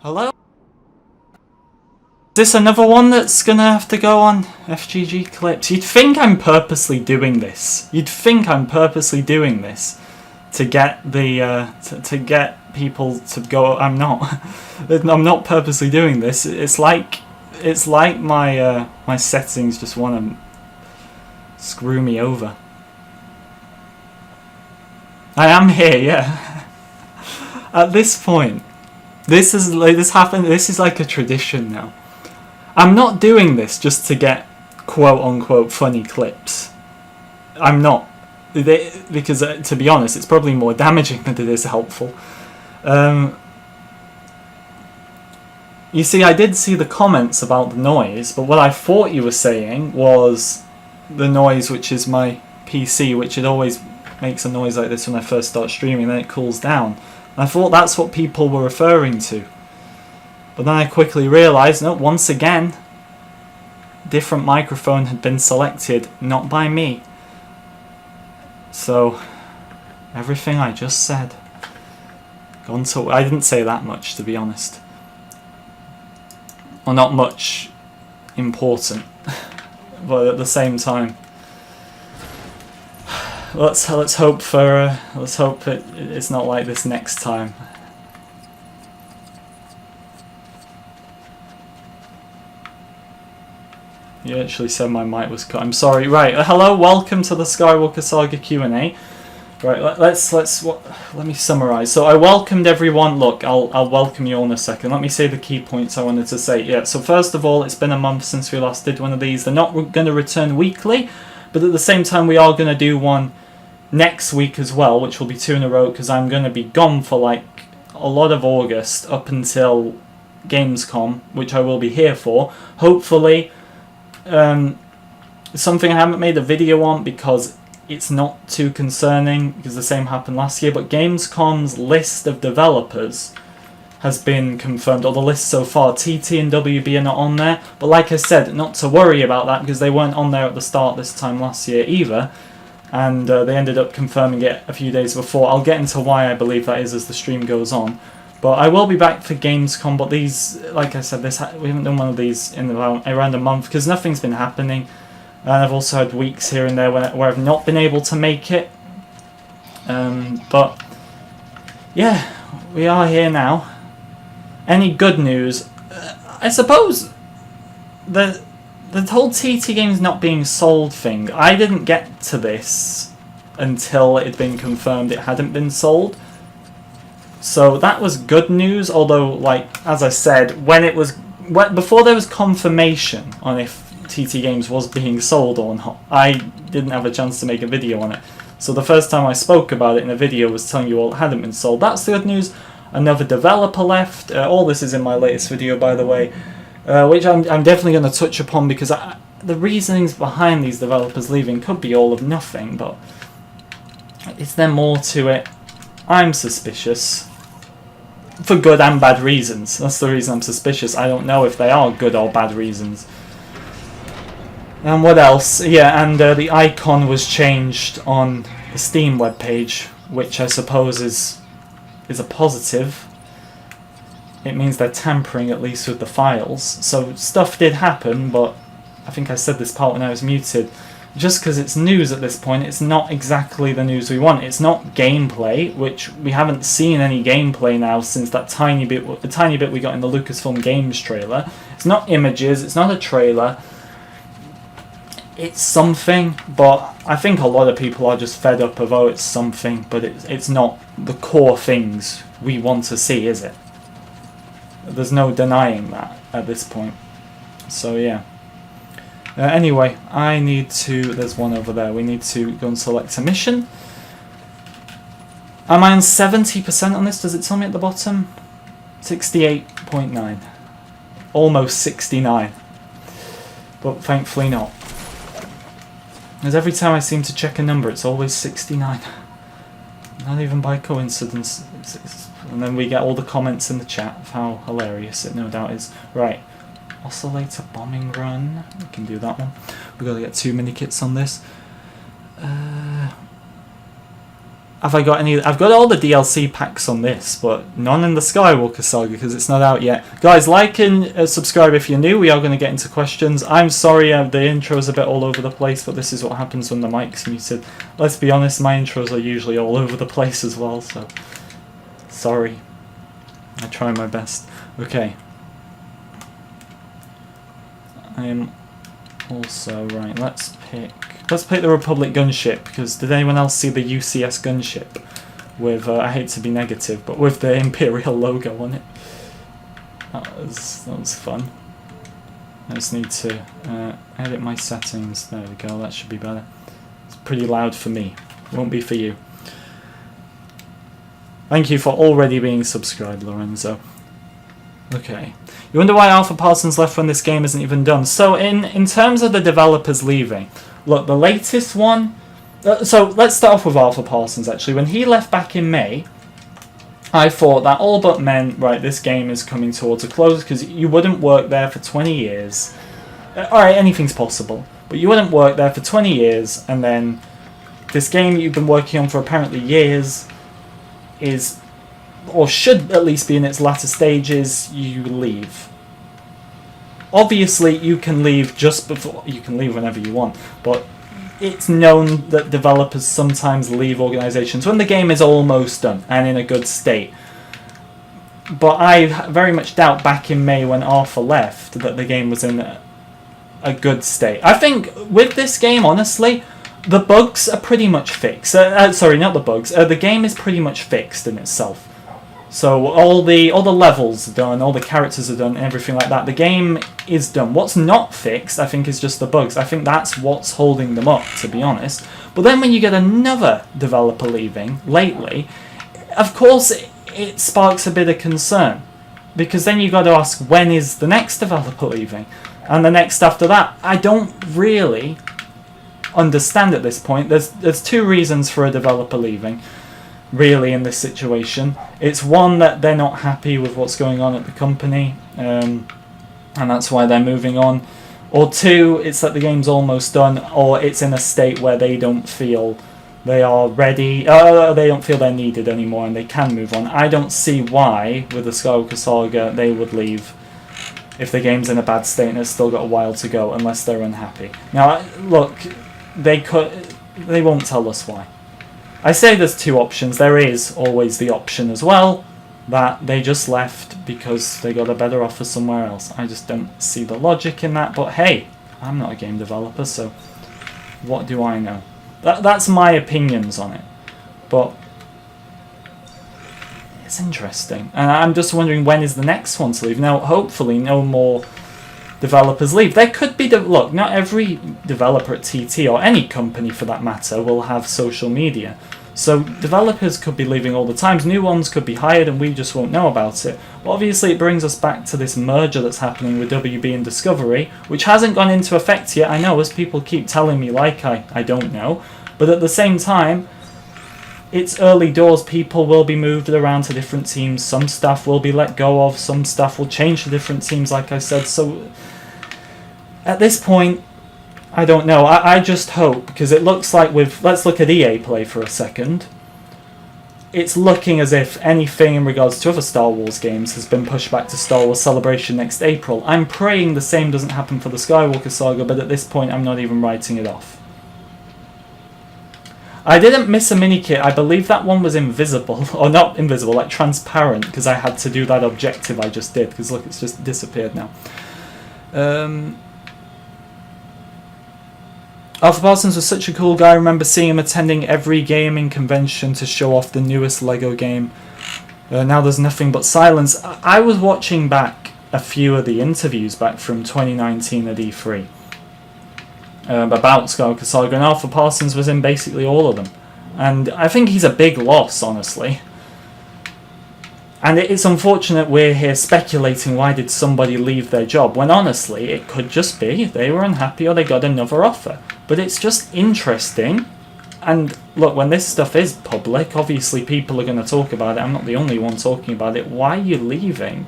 Hello? Is this another one that's gonna have to go on FGG clips? You'd think I'm purposely doing this. You'd think I'm purposely doing this to get the to get people to go. I'm not. I'm not purposely doing this. It's like my my settings just want to screw me over. I am here, yeah. At this point, this is like a tradition now. I'm not doing this just to get quote-unquote funny clips. I'm not. Because, to be honest, it's probably more damaging than it is helpful. You see, I did see the comments about the noise, but what I thought you were saying was the noise, which is my PC, which it always makes a noise like this when I first start streaming, then it cools down. And I thought that's what people were referring to. But then I quickly realised, no, once again, different microphone had been selected, not by me. So, everything I just said. I didn't say that much, to be honest. Or not much important. But at the same time, let's hope it's not like this next time. You actually said my mic was cut. I'm sorry. Right. Hello. Welcome to the Skywalker Saga Q&A. Right. Let me summarize. So I welcomed everyone. Look, I'll welcome you all in a second. Let me say the key points I wanted to say. Yeah. So first of all, it's been a month since we last did one of these. They're not going to return weekly, but at the same time, we are going to do one next week as well, which will be 2 in a row because I'm going to be gone for like a lot of August up until Gamescom, which I will be here for. Hopefully. Something I haven't made a video on because it's not too concerning because the same happened last year, but Gamescom's list of developers has been confirmed, or the list so far. TT and WB are not on there, but like I said, not to worry about that because they weren't on there at the start this time last year either, and they ended up confirming it a few days before. I'll get into why I believe that is as the stream goes on. But I will be back for Gamescom, but these, like I said, we haven't done one of these in around a month because nothing's been happening. And I've also had weeks here and there where I've not been able to make it. But, yeah, we are here now. Any good news? I suppose the whole TT Games not being sold thing, I didn't get to this until it had been confirmed it hadn't been sold. So that was good news, although, like, as I said, before there was confirmation on if TT Games was being sold or not, I didn't have a chance to make a video on it. So the first time I spoke about it in a video was telling you all it hadn't been sold. That's the good news. Another developer left. All this is in my latest video, by the way, which I'm definitely going to touch upon because the reasonings behind these developers leaving could be all of nothing, but is there more to it? I'm suspicious. For good and bad reasons. That's the reason I'm suspicious. I don't know if they are good or bad reasons. And what else? Yeah, and the icon was changed on the Steam webpage, which I suppose is a positive. It means they're tampering at least with the files. So stuff did happen, but I think I said this part when I was muted. Just because it's news at this point, it's not exactly the news we want. It's not gameplay, which we haven't seen any gameplay now since the tiny bit we got in the Lucasfilm Games trailer. It's not images, it's not a trailer. It's something, but I think a lot of people are just fed up of, oh, it's something, but it's not the core things we want to see, is it? There's no denying that at this point. So, yeah. Anyway, there's one over there, we need to go and select a mission. Am I on 70% on this? Does it tell me at the bottom? 68.9. Almost 69. But thankfully not. Because every time I seem to check a number, it's always 69. Not even by coincidence. And then we get all the comments in the chat of how hilarious it no doubt is. Right. Oscillator bombing run. We can do that one. We've got to get 2 mini kits on this. have I got any? I've got all the DLC packs on this, but none in the Skywalker Saga because it's not out yet. Guys, like and subscribe if you're new. We are going to get into questions. I'm sorry the intro's a bit all over the place, but this is what happens when the mic's muted. Let's be honest, my intros are usually all over the place as well, so sorry. I try my best. Okay. I am also right. Let's pick the Republic gunship, because did anyone else see the UCS gunship with I hate to be negative, but with the Imperial logo on it? That was fun. I just need to edit my settings. There we go. That should be better. It's pretty loud for me. Won't be for you. Thank you for already being subscribed, Lorenzo. Okay. You wonder why Alpha Parsons left when this game isn't even done. So in terms of the developers leaving, look, the latest one... so let's start off with Alpha Parsons, actually. When he left back in May, I thought that all but meant, right, this game is coming towards a close, because you wouldn't work there for 20 years. Alright, anything's possible. But you wouldn't work there for 20 years, and then this game you've been working on for apparently years is... or should at least be in its latter stages, you leave. Obviously, you can leave just before... you can leave whenever you want, but it's known that developers sometimes leave organizations when the game is almost done and in a good state. But I very much doubt back in May when Arthur left that the game was in a good state. I think with this game, honestly, the bugs are pretty much fixed. Sorry, not the bugs. The game is pretty much fixed in itself. So all the levels are done, all the characters are done, everything like that. The game is done. What's not fixed, I think, is just the bugs. I think that's what's holding them up, to be honest. But then when you get another developer leaving lately, of course it sparks a bit of concern. Because then you've got to ask, when is the next developer leaving? And the next after that? I don't really understand at this point. There's two reasons for a developer leaving, really, in this situation. It's one, that they're not happy with what's going on at the company, and that's why they're moving on. Or two, it's that the game's almost done, or it's in a state where they don't feel they are ready, they don't feel they're needed anymore and they can move on. I don't see why, with the Skywalker Saga, they would leave if the game's in a bad state and it's still got a while to go, unless they're unhappy. Now, look, they won't tell us why. I say there's two options. There is always the option as well that they just left because they got a better offer somewhere else. I just don't see the logic in that, but hey, I'm not a game developer, so what do I know? That's my opinions on it, but it's interesting. And I'm just wondering, when is the next one to leave? Now, hopefully no more developers leave. There could be... look, not every developer at TT, or any company for that matter, will have social media. So developers could be leaving all the time. New ones could be hired and we just won't know about it. But obviously it brings us back to this merger that's happening with WB and Discovery, which hasn't gone into effect yet. I know, as people keep telling me, like I don't know. But at the same time, it's early doors. People will be moved around to different teams. Some staff will be let go of. Some staff will change to different teams, like I said. So at this point, I don't know. I just hope, because it looks like with... let's look at EA Play for a second. It's looking as if anything in regards to other Star Wars games has been pushed back to Star Wars Celebration next April. I'm praying the same doesn't happen for the Skywalker Saga, but at this point I'm not even writing it off. I didn't miss a mini-kit. I believe that one was invisible. Or not invisible, like transparent, because I had to do that objective I just did. Because look, it's just disappeared now. Alpha Parsons was such a cool guy. I remember seeing him attending every gaming convention to show off the newest LEGO game. Now there's nothing but silence. I was watching back a few of the interviews back from 2019 at E3 about Skywalker Saga, and Alpha Parsons was in basically all of them. And I think he's a big loss, honestly. And it's unfortunate we're here speculating why did somebody leave their job, when honestly it could just be they were unhappy or they got another offer. But it's just interesting. And look, when this stuff is public, obviously people are going to talk about it. I'm not the only one talking about it. Why are you leaving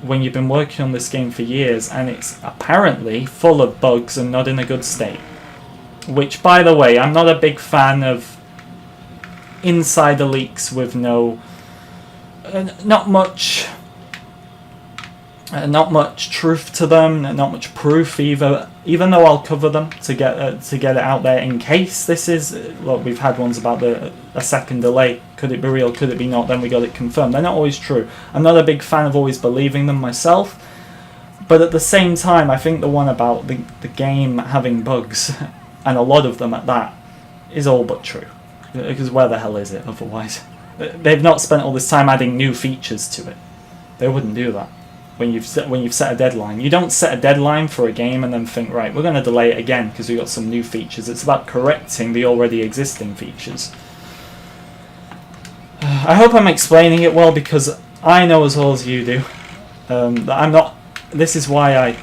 when you've been working on this game for years and it's apparently full of bugs and not in a good state? Which, by the way, I'm not a big fan of insider leaks with no, not much truth to them, not much proof either. Even though I'll cover them to get it out there in case this is. Look, we've had ones about a second delay. Could it be real? Could it be not? Then we got it confirmed. They're not always true. I'm not a big fan of always believing them myself. But at the same time, I think the one about the game having bugs, and a lot of them at that, is all but true. Because where the hell is it otherwise? They've not spent all this time adding new features to it. They wouldn't do that. When you've set a deadline, you don't set a deadline for a game and then think, right, we're going to delay it again because we've got some new features. It's about correcting the already existing features. I hope I'm explaining it well, because I know as well as you do that I'm not. This is why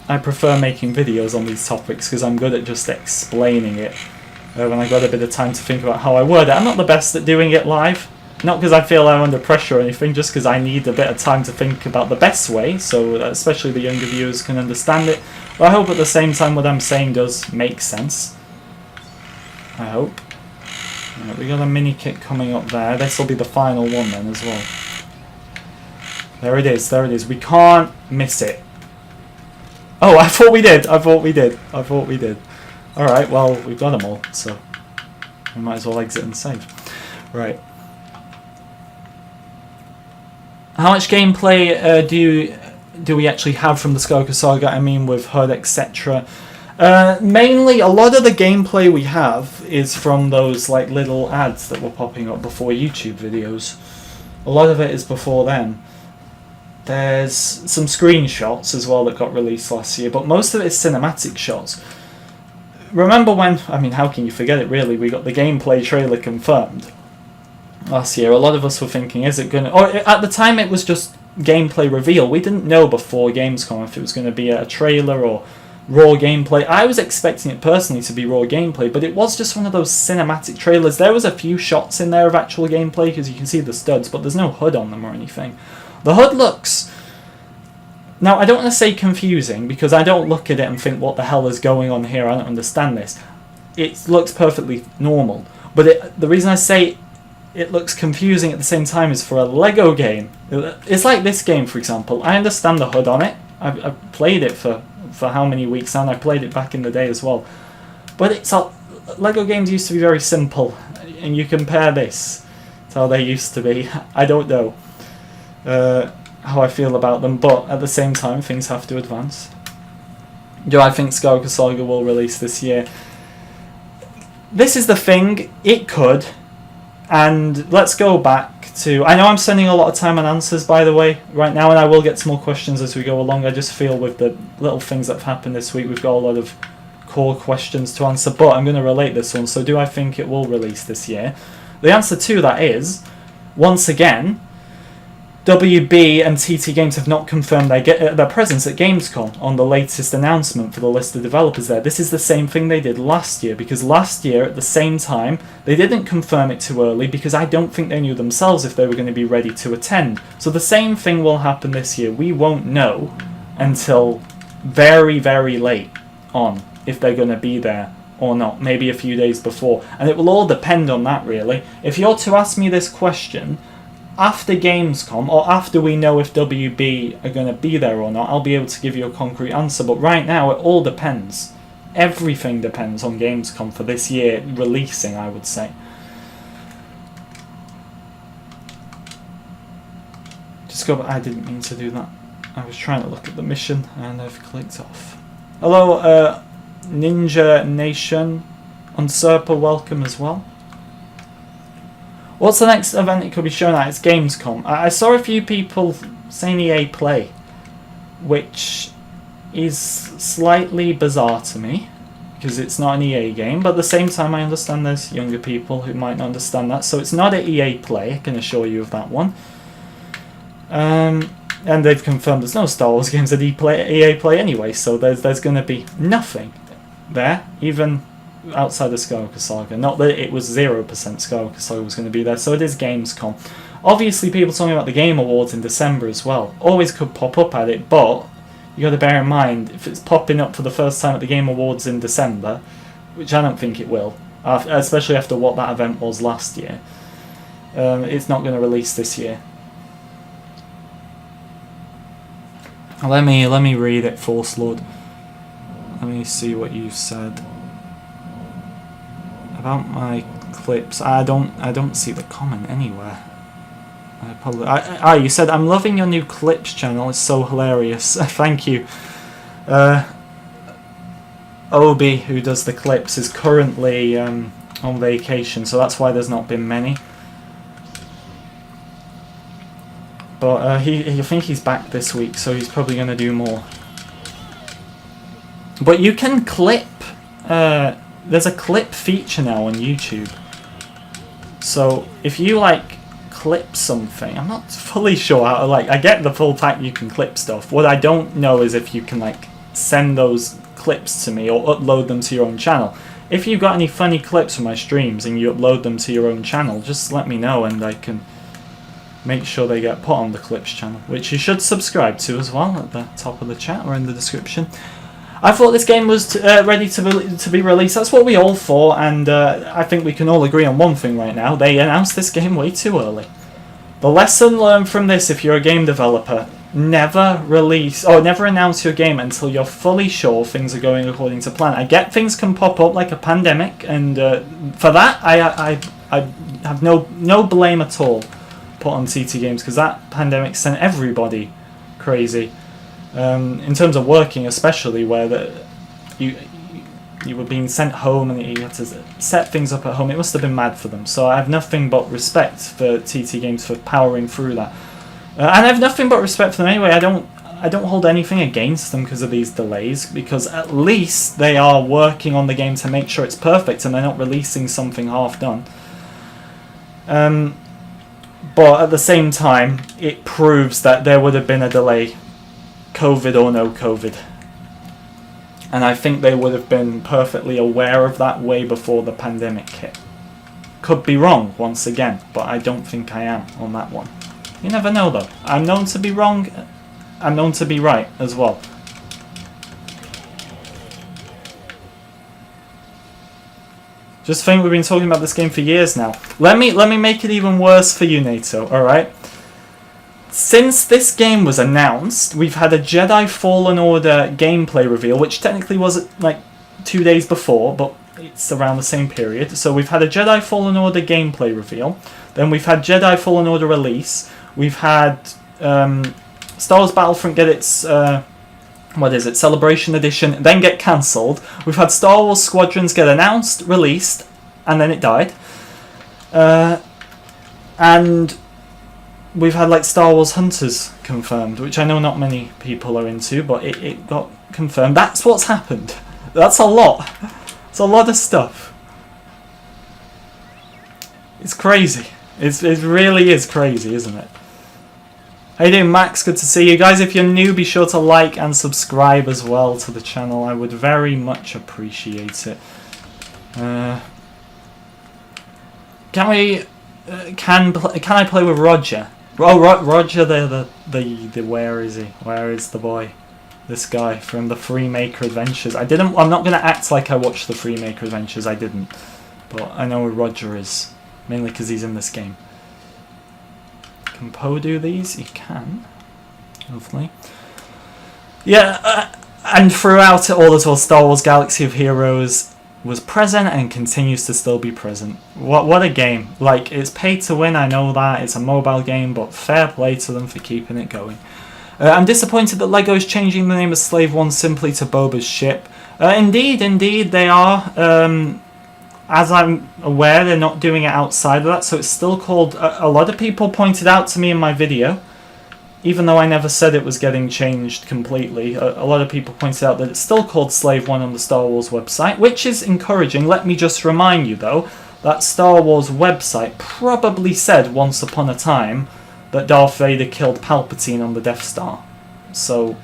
I prefer making videos on these topics, because I'm good at just explaining it when I got a bit of time to think about how I word it. I'm not the best at doing it live. Not because I feel I'm under pressure or anything, just because I need a bit of time to think about the best way, so especially the younger viewers can understand it. But I hope at the same time what I'm saying does make sense. I hope. Right, we got a mini kit coming up there. This will be the final one then as well. There it is, there it is. We can't miss it. Oh, I thought we did. Alright, well, we've got them all, so we might as well exit and save. Right. How much gameplay do we actually have from the Skywalker Saga? I mean, with HUD, etc. Mainly, a lot of the gameplay we have is from those like little ads that were popping up before YouTube videos. A lot of it is before then. There's some screenshots as well that got released last year, but most of it is cinematic shots. Remember when, I mean, how can you forget it really, we got the gameplay trailer confirmed last year. A lot of us were thinking, is it going to... Or at the time it was just gameplay reveal. We didn't know before Gamescom if it was going to be a trailer or raw gameplay. I was expecting it personally to be raw gameplay, but it was just one of those cinematic trailers. There was a few shots in there of actual gameplay because you can see the studs, but there's no HUD on them or anything. The HUD looks... Now, I don't want to say confusing, because I don't look at it and think, what the hell is going on here? I don't understand this. It looks perfectly normal. But the reason I say it looks confusing at the same time is for a Lego game. It's like this game, for example. I understand the HUD on it. I've played it for how many weeks now, and I played it back in the day as well. But it's Lego games used to be very simple, and you compare this to how they used to be. I don't know how I feel about them, but at the same time, things have to advance. Do I think Skywalker Saga will release this year? This is the thing. It could. And let's go back to... I know I'm spending a lot of time on answers, by the way, right now, and I will get some more questions as we go along. I just feel with the little things that have happened this week, we've got a lot of core questions to answer, but I'm going to relate this one. So do I think it will release this year? The answer to that is, once again, WB and TT Games have not confirmed their presence at Gamescom on the latest announcement for the list of developers there. This is the same thing they did last year, because last year at the same time they didn't confirm it too early, because I don't think they knew themselves if they were going to be ready to attend. So the same thing will happen this year. We won't know until very, very late on if they're going to be there or not, maybe a few days before, and it will all depend on that really. If you're to ask me this question after Gamescom, or after we know if WB are going to be there or not, I'll be able to give you a concrete answer. But right now, it all depends. Everything depends on Gamescom for this year releasing, I would say. Just go back. I didn't mean to do that. I was trying to look at the mission, and I've clicked off. Hello, Ninja Nation. Unsurpa, welcome as well. What's the next event it could be shown at? It's Gamescom. I saw a few people saying EA Play, which is slightly bizarre to me, because it's not an EA game, but at the same time I understand there's younger people who might not understand that, so it's not an EA Play, I can assure you of that one. And they've confirmed there's no Star Wars games at EA Play anyway, so there's going to be nothing there, even outside of Skywalker Saga. Not that it was 0% Skywalker Saga was going to be there, so it is Gamescom. Obviously people talking about the Game Awards in December as well. Always could pop up at it, but you got to bear in mind, if it's popping up for the first time at the Game Awards in December, which I don't think it will, especially after what that event was last year. It's not going to release this year. Let me read it, Force Lord. Let me see what you said about my clips. I don't see the comment anywhere. I apologize. You said, I'm loving your new clips channel. It's so hilarious. Thank you. Obi, who does the clips, is currently on vacation, so that's why there's not been many. But I think he's back this week, so he's probably going to do more. But you can clip. There's a clip feature now on YouTube. So if you like clip something, I'm not fully sure how. Like, I get the full fact you can clip stuff. What I don't know is if you can like send those clips to me or upload them to your own channel. If you've got any funny clips from my streams and you upload them to your own channel, just let me know and I can make sure they get put on the clips channel, which you should subscribe to as well at the top of the chat or in the description. I thought this game was ready to be released. That's what we all thought, and I think we can all agree on one thing right now. They announced this game way too early. The lesson learned from this, if you're a game developer, never announce your game until you're fully sure things are going according to plan. I get things can pop up like a pandemic, and for that I have no blame at all put on TT Games, because that pandemic sent everybody crazy. In terms of working, especially where you were being sent home and you had to set things up at home, it must have been mad for them. So I have nothing but respect for TT Games for powering through that, and I have nothing but respect for them anyway. I don't hold anything against them because of these delays, because at least they are working on the game to make sure it's perfect and they're not releasing something half done. But at the same time, it proves that there would have been a delay, COVID or no COVID. And I think they would have been perfectly aware of that way before the pandemic hit. Could be wrong, once again, but I don't think I am on that one. You never know, though. I'm known to be wrong, I'm known to be right as well. Just think, we've been talking about this game for years now. Let me make it even worse for you, NATO, alright? Since this game was announced, we've had a Jedi Fallen Order gameplay reveal, which technically was like 2 days before, but it's around the same period. So we've had a Jedi Fallen Order gameplay reveal, then we've had Jedi Fallen Order release, we've had Star Wars Battlefront get its Celebration Edition, then get cancelled. We've had Star Wars Squadrons get announced, released, and then it died. And we've had like Star Wars Hunters confirmed, which I know not many people are into, but it got confirmed. That's what's happened. That's a lot. It's a lot of stuff. It's crazy. It really is crazy, isn't it? How you doing, Max? Good to see you guys. If you're new, be sure to like and subscribe as well to the channel. I would very much appreciate it. Can I play with Roger? Oh, Roger, the where is he? Where is the boy? This guy from the Freemaker Adventures. I'm not gonna act like I watched the Freemaker Adventures. I didn't, but I know where Roger is, mainly because he's in this game. Can Poe do these? He can. Lovely. Yeah, and throughout it all as well, Star Wars Galaxy of Heroes was present and continues to still be present. What a game. Like, it's pay to win, I know that. It's a mobile game, but fair play to them for keeping it going. I'm disappointed that LEGO is changing the name of Slave One simply to Boba's ship. Indeed, they are. As I'm aware, they're not doing it outside of that, so it's still called... A lot of people pointed out to me in my video, even though I never said it was getting changed completely, a lot of people pointed out that it's still called Slave One on the Star Wars website, which is encouraging. Let me just remind you, though, that Star Wars website probably said once upon a time that Darth Vader killed Palpatine on the Death Star. So,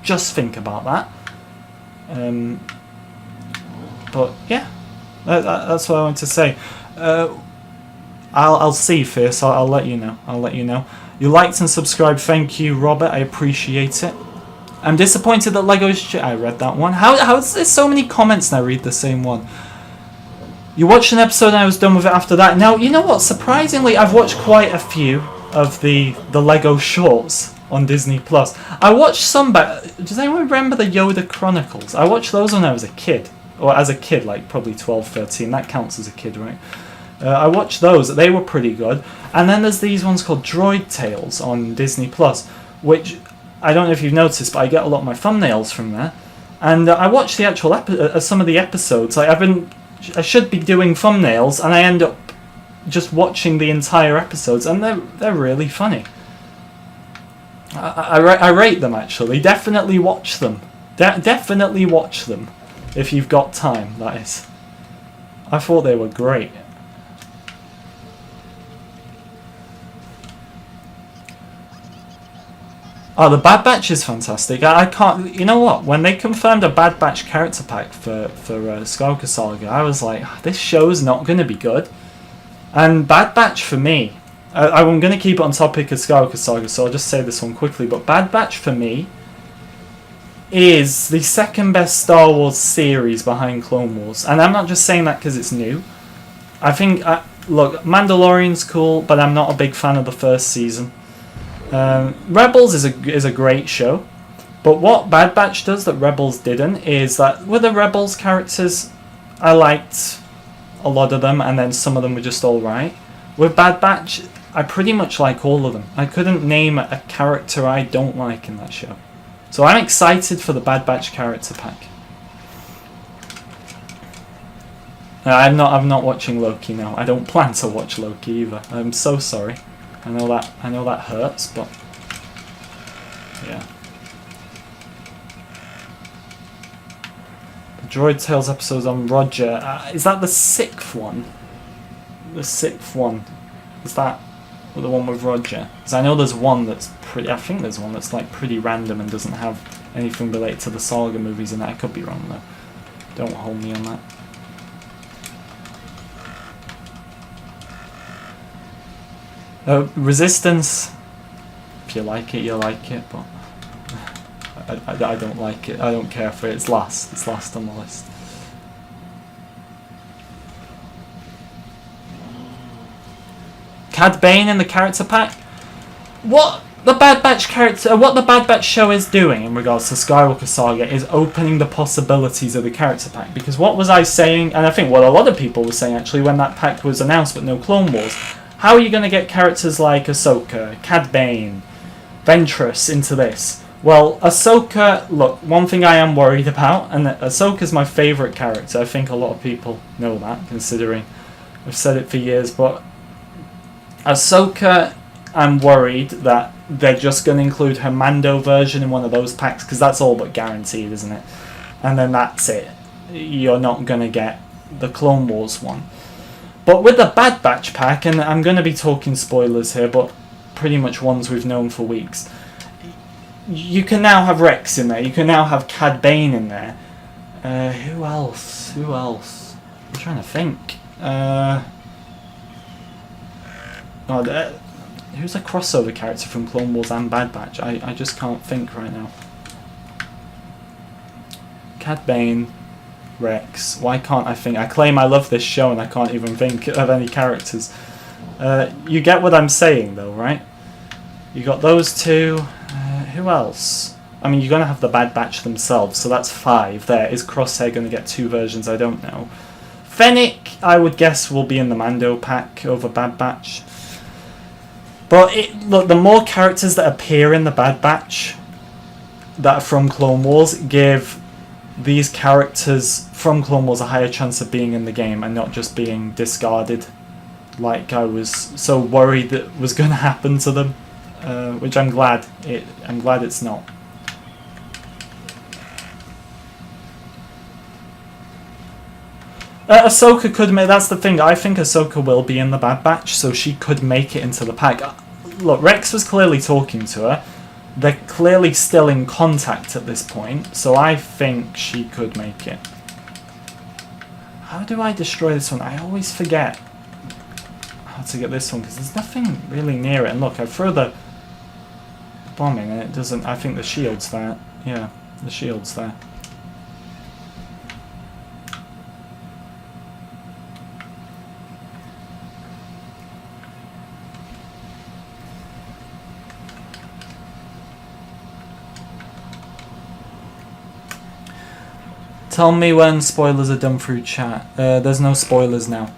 just think about that. But, yeah. That's what I want to say. I'll see first. I'll let you know. You liked and subscribed. Thank you, Robert. I appreciate it. I'm disappointed that LEGO's... I read that one. How is there so many comments and I read the same one? You watched an episode and I was done with it after that. Now, you know what? Surprisingly, I've watched quite a few of the Lego shorts on Disney Plus. I watched some back. Does anyone remember the Yoda Chronicles? I watched those when I was a kid. Or as a kid, like probably 12, 13. That counts as a kid, right? I watched those. They were pretty good. And then there's these ones called Droid Tales on Disney Plus, which I don't know if you've noticed, but I get a lot of my thumbnails from there. And I watched the actual some of the episodes. Like I should be doing thumbnails, and I end up just watching the entire episodes, and they're really funny. I rate them, actually. Definitely watch them. Definitely watch them if you've got time. That is. I thought they were great. Oh, the Bad Batch is fantastic. I can't... You know what? When they confirmed a Bad Batch character pack for Skywalker Saga, I was like, this show's not going to be good. And Bad Batch, for me... I'm going to keep it on topic of Skywalker Saga, so I'll just say this one quickly. But Bad Batch, for me, is the second best Star Wars series behind Clone Wars. And I'm not just saying that because it's new. I think... look, Mandalorian's cool, but I'm not a big fan of the first season. Rebels is a great show, but what Bad Batch does that Rebels didn't is that with the Rebels characters, I liked a lot of them, and then some of them were just alright. With Bad Batch, I pretty much like all of them. I couldn't name a character I don't like in that show. So I'm excited for the Bad Batch character pack. I'm not watching Loki now. I don't plan to watch Loki either. I'm so sorry. I know that hurts, but yeah. The Droid Tales episodes on Roger. Is that the 6th one? The 6th one. Is that the one with Roger? Because I know there's one that's pretty... I think there's one that's like pretty random and doesn't have anything related to the Saga movies in it. I could be wrong though. Don't hold me on that. Resistance, if you like it, you like it, but I don't like it. I don't care for it. It's last. It's last on the list. Cad Bane in the character pack. What the Bad Batch show is doing in regards to Skywalker Saga is opening the possibilities of the character pack. Because what was I saying, and I think what a lot of people were saying actually when that pack was announced, but no Clone Wars. How are you going to get characters like Ahsoka, Cad Bane, Ventress into this? Well, Ahsoka, look, one thing I am worried about, and Ahsoka's my favourite character. I think a lot of people know that, considering I've said it for years, but Ahsoka, I'm worried that they're just going to include her Mando version in one of those packs, because that's all but guaranteed, isn't it? And then that's it. You're not going to get the Clone Wars one. But with the Bad Batch pack, and I'm going to be talking spoilers here, but pretty much ones we've known for weeks, you can now have Rex in there, you can now have Cad Bane in there. Who else? I'm trying to think. Who's a crossover character from Clone Wars and Bad Batch? I just can't think right now. Cad Bane, Rex. Why can't I think? I claim I love this show and I can't even think of any characters. You get what I'm saying though, right? You got those two. Who else? I mean, you're going to have the Bad Batch themselves, so that's 5 there. Is Crosshair going to get 2 versions? I don't know. Fennec, I would guess, will be in the Mando pack over Bad Batch. But look, the more characters that appear in the Bad Batch that are from Clone Wars give these characters from Clone Wars a higher chance of being in the game and not just being discarded like I was so worried that was going to happen to them, which I'm glad it's not. Ahsoka could make... That's the thing. I think Ahsoka will be in the Bad Batch, so she could make it into the pack. Look, Rex was clearly talking to her. They're clearly still in contact at this point, so I think she could make it. How do I destroy this one? I always forget how to get this one, because there's nothing really near it. And look, I throw the bomb in and it doesn't... I think the shield's there. Yeah, the shield's there. Tell me when spoilers are done through chat. There's no spoilers now.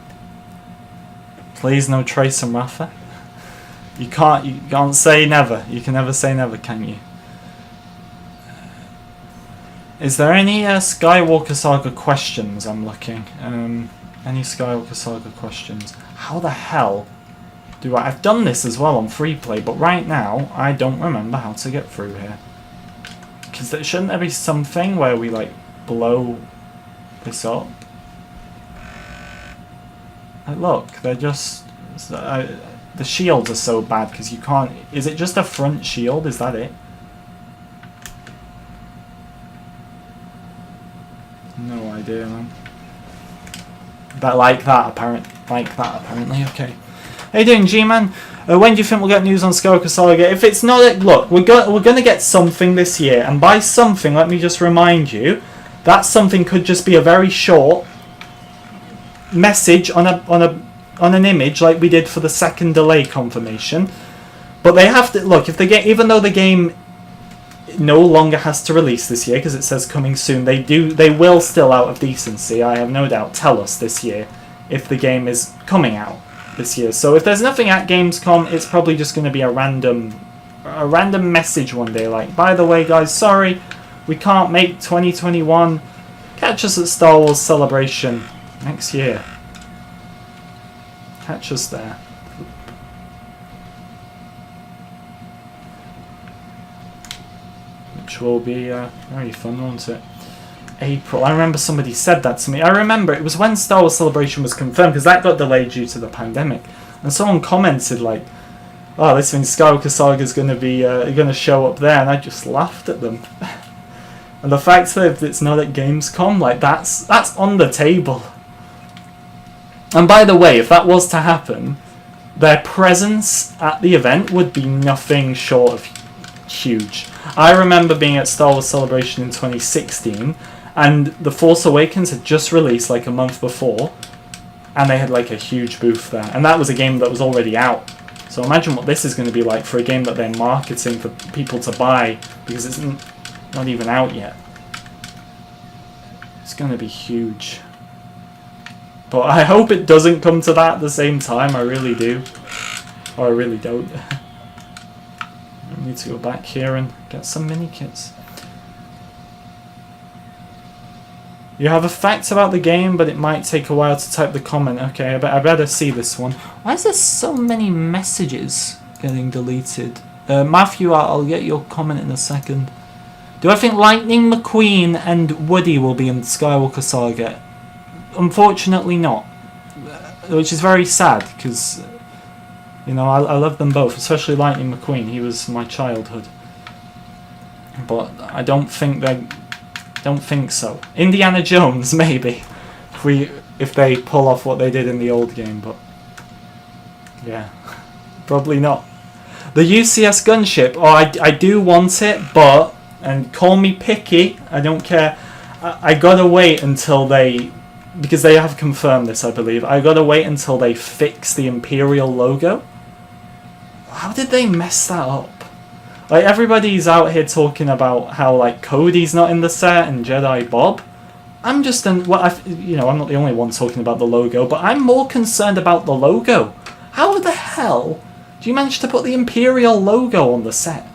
Please, no Trace and Rafa. You can't say never. You can never say never, can you? Is there any Skywalker Saga questions? I'm looking. Any Skywalker Saga questions? How the hell do I've done this as well on free play, but right now I don't remember how to get through here. Because shouldn't there be something where we like blow this up? Like, look, they're just the shields are so bad because you can't. Is it just a front shield? Is that it? No idea, man. That like that apparently. Okay. How you doing, G-Man? When do you think we'll get news on Skywalker Saga? If it's not, look, we're gonna get something this year, and by something, let me just remind you, that something could just be a very short message on an image, like we did for the second delay confirmation. But they have to look if they get, even though the game no longer has to release this year because it says coming soon, they will still, out of decency, I have no doubt, tell us this year if the game is coming out this year. So if there's nothing at Gamescom, it's probably just going to be a random message one day, like, by the way guys, sorry we can't make 2021, catch us at Star Wars Celebration next year, catch us there. Which will be very fun, won't it? April. I remember somebody said that to me. I remember it was when Star Wars Celebration was confirmed, because that got delayed due to the pandemic. And someone commented like, "Oh, this means Skywalker Saga is going to be going to show up there," and I just laughed at them. And the fact that it's not at Gamescom, like that's on the table. And by the way, if that was to happen, their presence at the event would be nothing short of huge. I remember being at Star Wars Celebration in 2016, and The Force Awakens had just released like a month before, and they had like a huge booth there, and that was a game that was already out. So imagine what this is going to be like for a game that they're marketing for people to buy because it's not even out yet. It's going to be huge. But I hope it doesn't come to that at the same time, I really do. Or I really don't. I need to go back here and get some mini kits. You have a fact about the game, but it might take a while to type the comment. Okay, I better see this one. Why is there so many messages getting deleted? Matthew, I'll get your comment in a second. Do I think Lightning McQueen and Woody will be in Skywalker Saga? Unfortunately not. Which is very sad, because you know, I love them both, especially Lightning McQueen. He was my childhood. But I don't think so. Indiana Jones, maybe, if they pull off what they did in the old game, but yeah, probably not. The UCS gunship, oh, I do want it, but, and call me picky, I don't care, I gotta wait until they, because they have confirmed this, I believe, I gotta wait until they fix the Imperial logo. How did they mess that up? Like, everybody's out here talking about how, like, Cody's not in the set and Jedi Bob. I'm just, I'm not the only one talking about the logo, but I'm more concerned about the logo. How the hell do you manage to put the Imperial logo on the set?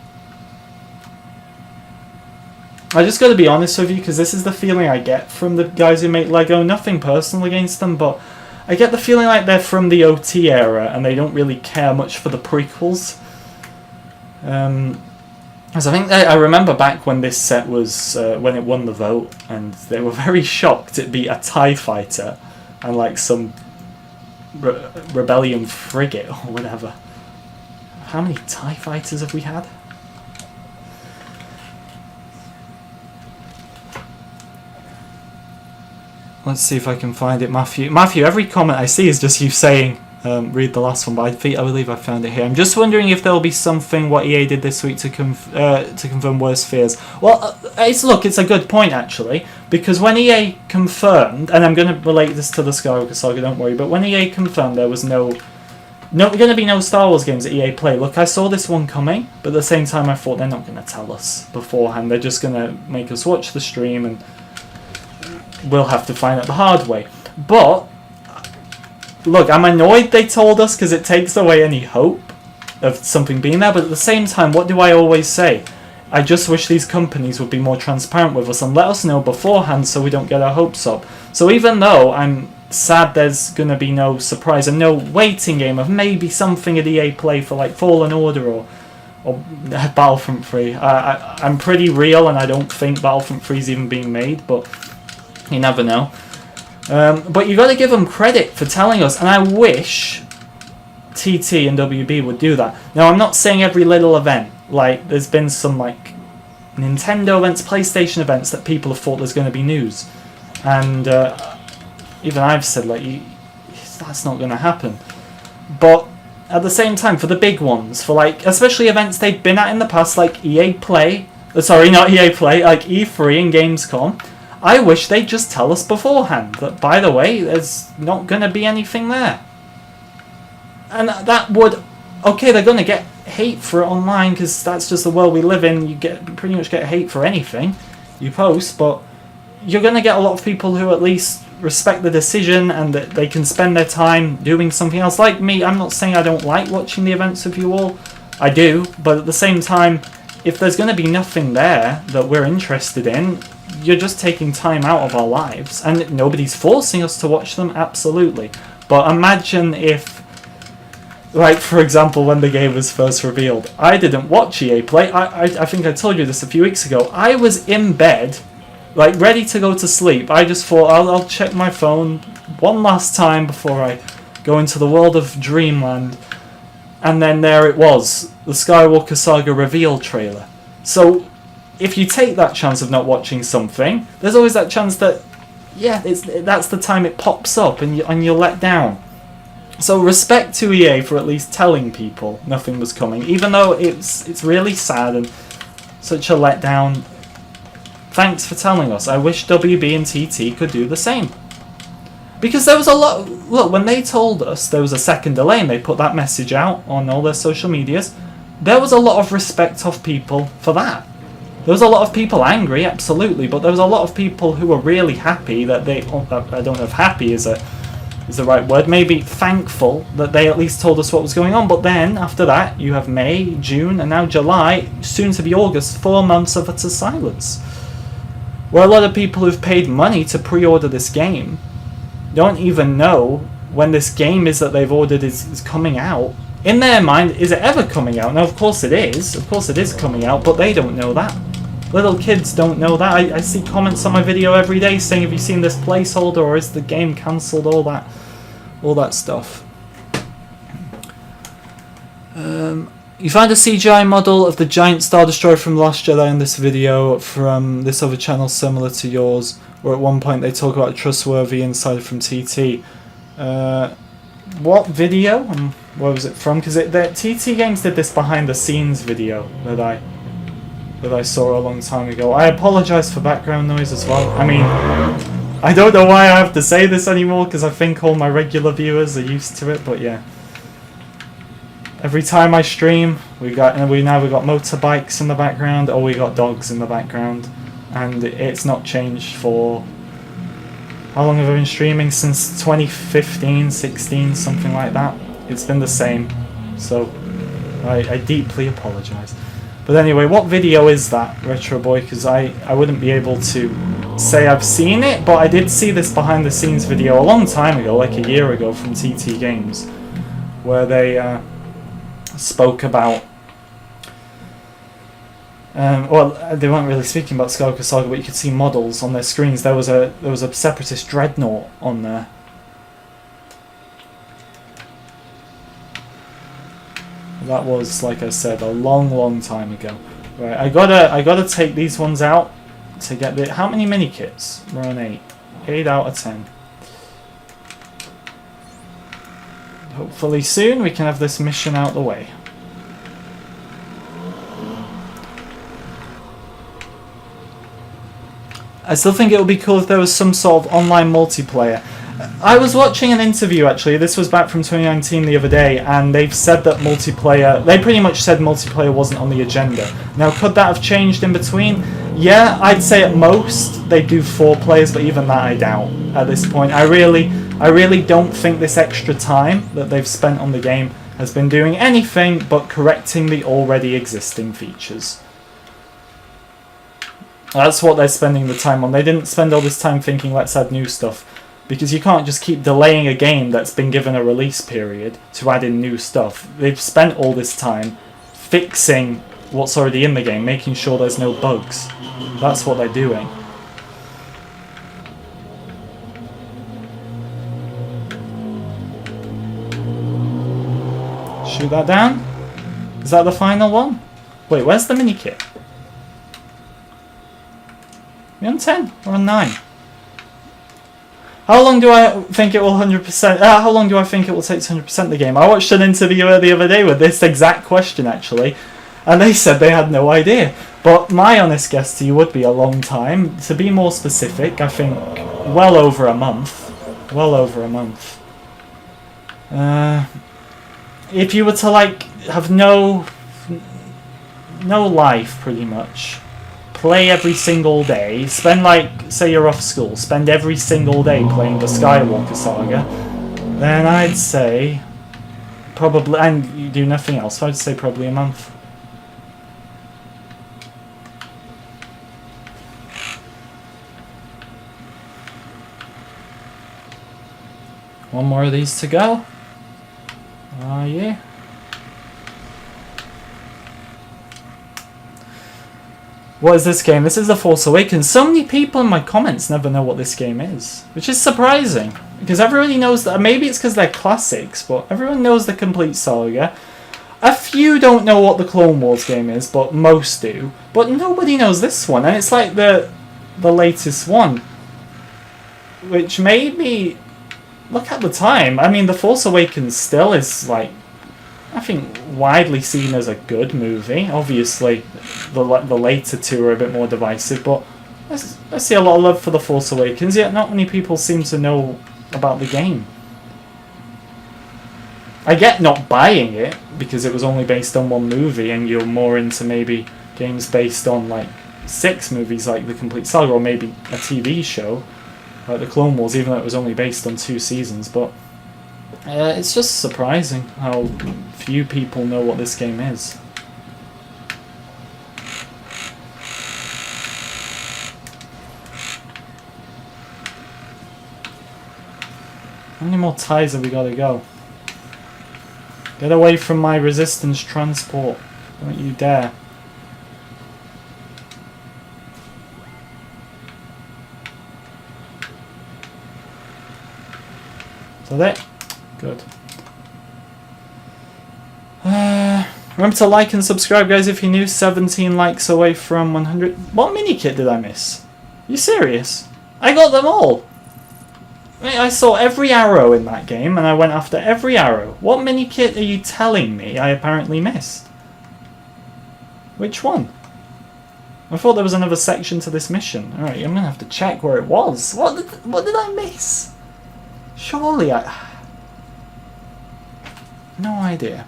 I just gotta be honest with you, because this is the feeling I get from the guys who make Lego. Nothing personal against them, but I get the feeling like they're from the OT era and they don't really care much for the prequels. Because I think I remember back when this set was, when it won the vote, and they were very shocked it beat a TIE fighter and like some rebellion frigate or whatever. How many TIE fighters have we had? Let's see if I can find it, Matthew. Matthew, every comment I see is just you saying, read the last one, but I believe I found it here. I'm just wondering if there'll be something what EA did this week to confirm worst fears. Well, it's a good point, actually, because when EA confirmed, and I'm going to relate this to the Skywalker Saga, don't worry, but when EA confirmed there was going to be no Star Wars games at EA Play, look, I saw this one coming, but at the same time I thought they're not going to tell us beforehand. They're just going to make us watch the stream and we'll have to find out the hard way. But look, I'm annoyed they told us because it takes away any hope of something being there. But at the same time, what do I always say? I just wish these companies would be more transparent with us and let us know beforehand so we don't get our hopes up. So even though I'm sad there's going to be no surprise and no waiting game of maybe something at EA Play for like Fallen Order or Battlefront 3. I'm pretty real and I don't think Battlefront 3 is even being made, but you never know. But you got to give them credit for telling us, and I wish TT and WB would do that. Now I'm not saying every little event, like there's been some like Nintendo events, PlayStation events that people have thought there's going to be news, and even I've said like that's not going to happen. But at the same time, for the big ones, for like especially events they've been at in the past, like EA Play, sorry, not EA Play, like E3 and Gamescom, I wish they'd just tell us beforehand that, by the way, there's not going to be anything there. And that would, okay, they're going to get hate for it online because that's just the world we live in. You pretty much get hate for anything you post, but you're going to get a lot of people who at least respect the decision and that they can spend their time doing something else. Like me, I'm not saying I don't like watching the events with you all. I do, but at the same time, if there's going to be nothing there that we're interested in, you're just taking time out of our lives. And nobody's forcing us to watch them, absolutely. But imagine if, like, for example, when the game was first revealed, I didn't watch EA Play. I think I told you this a few weeks ago. I was in bed, like, ready to go to sleep. I just thought, I'll check my phone one last time before I go into the world of Dreamland. And then there it was, the Skywalker Saga reveal trailer. So if you take that chance of not watching something, there's always that chance that, yeah, that's the time it pops up and you're let down. So respect to EA for at least telling people nothing was coming, even though it's really sad and such a letdown. Thanks for telling us. I wish WB and TT could do the same. Because there was a lot... Look, when they told us there was a second delay and they put that message out on all their social medias, there was a lot of respect of people for that. There was a lot of people angry, absolutely, but there was a lot of people who were really happy that they... I don't know if happy is the right word. Maybe thankful that they at least told us what was going on. But then, after that, you have May, June, and now July, soon to be August, 4 months of utter silence. Where a lot of people who've paid money to pre-order this game don't even know when this game is that they've ordered is coming out. In their mind, is it ever coming out? Now, of course it is. Of course it is coming out, but they don't know that. Little kids don't know that. I see comments on my video every day saying, have you seen this placeholder, or is the game cancelled? All that stuff. You find a CGI model of the giant Star Destroyer from Last Jedi in this video from this other channel similar to yours, where at one point they talk about a trustworthy insider from TT. What video and where was it from? Because TT Games did this behind the scenes video that I saw a long time ago. I apologise for background noise as well. I mean, I don't know why I have to say this anymore because I think all my regular viewers are used to it, but yeah. Every time I stream, we've got motorbikes in the background, or we got dogs in the background, and it's not changed for... How long have I been streaming? Since 2015, 16, something like that. It's been the same, so I deeply apologise. But anyway, what video is that, Retro Boy? Because I wouldn't be able to say I've seen it, but I did see this behind the scenes video a long time ago, like a year ago, from TT Games, where they spoke about... well, they weren't really speaking about Skywalker Saga, but you could see models on their screens. There was a Separatist dreadnought on there. That was, like I said, a long time ago. Right, I gotta take these ones out to get the... How many mini kits? We're on 8. 8 out of 10. Hopefully soon we can have this mission out the way. I still think it would be cool if there was some sort of online multiplayer. I was watching an interview, actually, this was back from 2019 the other day, and they've said that multiplayer... They pretty much said multiplayer wasn't on the agenda. Now, could that have changed in between? Yeah, I'd say at most they do 4 players, but even that I doubt at this point. I really don't think this extra time that they've spent on the game has been doing anything but correcting the already existing features. That's what they're spending the time on. They didn't spend all this time thinking, let's add new stuff. Because you can't just keep delaying a game that's been given a release period to add in new stuff. They've spent all this time fixing what's already in the game, making sure there's no bugs. That's what they're doing. Shoot that down. Is that the final one? Wait, where's the mini kit? Are we on 10 or on 9? How long do I think it will 100%? How long do I think it will take to 100% the game? I watched an interviewer the other day with this exact question actually, and they said they had no idea. But my honest guess to you would be a long time. To be more specific, I think well over a month. Well over a month. If you were to like have no life pretty much, play every single day, spend like, say you're off school, spend every single day playing the Skywalker Saga, then I'd say probably, and you do nothing else, I'd say probably a month. One more of these to go. Yeah. What is this game? This is The Force Awakens. So many people in my comments never know what this game is, which is surprising, because everybody knows that. Maybe it's because they're classics, but everyone knows the complete saga. A few don't know what the Clone Wars game is, but most do. But nobody knows this one, and it's like the latest one, which made me look at the time. I mean, The Force Awakens still is like, I think, widely seen as a good movie. Obviously, the later two are a bit more divisive, but I see a lot of love for The Force Awakens, yet not many people seem to know about the game. I get not buying it, because it was only based on one movie, and you're more into maybe games based on like 6 movies, like the complete saga, or maybe a TV show, like the Clone Wars, even though it was only based on 2 seasons, but it's just surprising how few people know what this game is. How many more ties have we got to go? Get away from my resistance transport. Don't you dare. Is that it? Good. Remember to like and subscribe, guys, if you're new. 17 likes away from 100. What mini kit did I miss? You serious? I got them all. I saw every arrow in that game, and I went after every arrow. What mini kit are you telling me I apparently missed? Which one? I thought there was another section to this mission. Alright, I'm gonna have to check where it was. What did I miss? Surely I... No idea.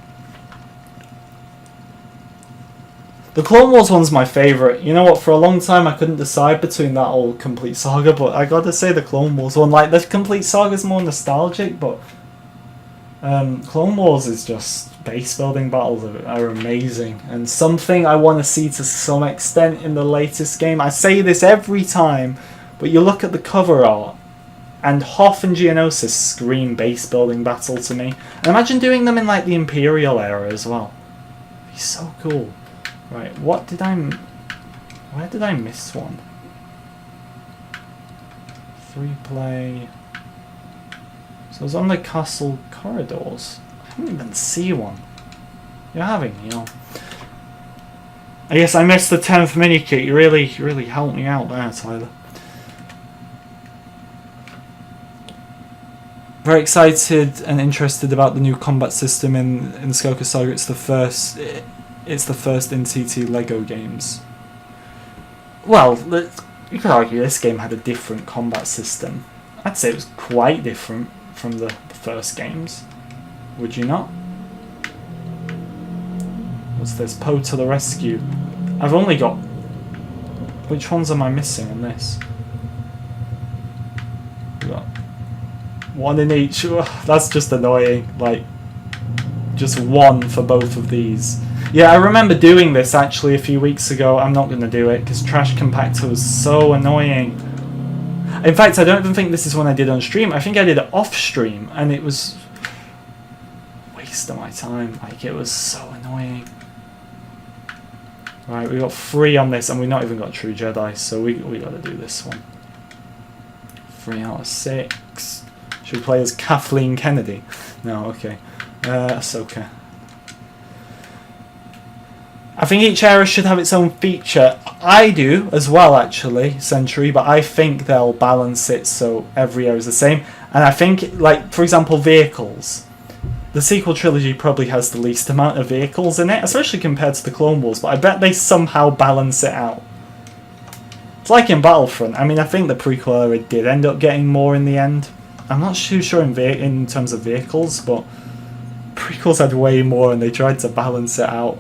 The Clone Wars one's my favourite. You know what, for a long time I couldn't decide between that old complete saga, but I gotta say the Clone Wars one. Like, the complete saga's more nostalgic, but Clone Wars is just base building battles are amazing, and something I want to see to some extent in the latest game. I say this every time, but you look at the cover art, and Hoth and Geonosis scream base building battle to me. And imagine doing them in like the Imperial era as well. It'd be so cool. Right, where did I miss one? Free play. So it's on the castle corridors. I didn't even see one. You're having me on. I guess I missed the 10th mini kit. You really helped me out there, Tyler. Very excited and interested about the new combat system in Skywalker Saga. It's the first in TT Lego games. Well, you could argue this game had a different combat system. I'd say it was quite different from the first games. Would you not? What's this? Poe to the rescue. I've only got Which ones am I missing on this? We got one in each. Ugh, that's just annoying. Like, just one for both of these. Yeah, I remember doing this actually a few weeks ago. I'm not going to do it because Trash Compactor was so annoying. In fact, I don't even think this is one I did on stream. I think I did it off stream, and it was a waste of my time. Like, it was so annoying. Right, we got 3 on this, and we've not even got True Jedi, so we got to do this one. 3 out of 6. Should we play as Kathleen Kennedy? No, okay. Ahsoka. I think each era should have its own feature. I do as well, actually, Century, but I think they'll balance it so every era is the same. And I think, like, for example, vehicles. The sequel trilogy probably has the least amount of vehicles in it, especially compared to the Clone Wars, but I bet they somehow balance it out. It's like in Battlefront. I mean, I think the prequel era did end up getting more in the end. I'm not too sure in terms of vehicles, but prequels had way more and they tried to balance it out.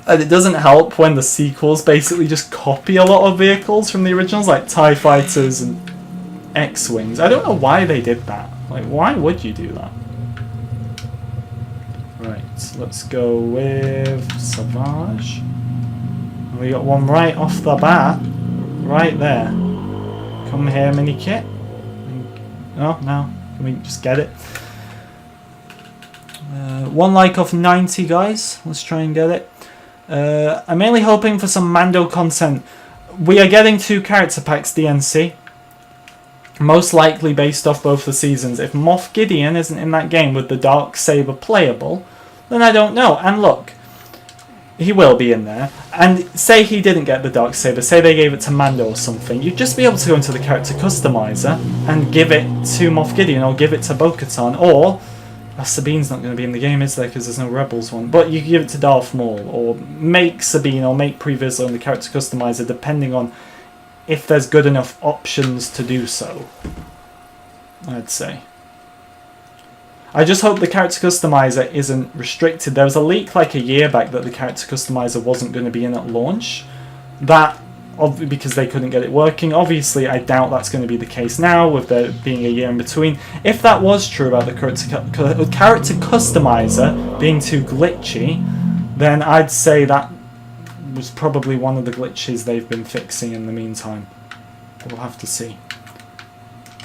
And it doesn't help when the sequels basically just copy a lot of vehicles from the originals, like TIE Fighters and X-Wings. I don't know why they did that. Like, why would you do that? Right, let's go with Savage. We got one right off the bat. Right there. Come here, mini kit. Oh, no. Can we just get it? 1 like off 90, guys. Let's try and get it. I'm mainly hoping for some Mando content. We are getting 2 character packs DNC. Most likely based off both the seasons. If Moff Gideon isn't in that game with the Darksaber playable, then I don't know. And look, he will be in there. And say he didn't get the Darksaber, say they gave it to Mando or something, you'd just be able to go into the character customizer and give it to Moff Gideon or give it to Bo-Katan, or Sabine's not going to be in the game, is there, because there's no Rebels one, but you can give it to Darth Maul or make Sabine or make Pre Vizsla in the character customizer depending on if there's good enough options to do so, I'd say. I just hope the character customizer isn't restricted. There was a leak like a year back that the character customizer wasn't going to be in at launch. That, because they couldn't get it working. Obviously, I doubt that's going to be the case now, with there being a year in between. If that was true about the character customizer being too glitchy, then I'd say that was probably one of the glitches they've been fixing in the meantime. We'll have to see.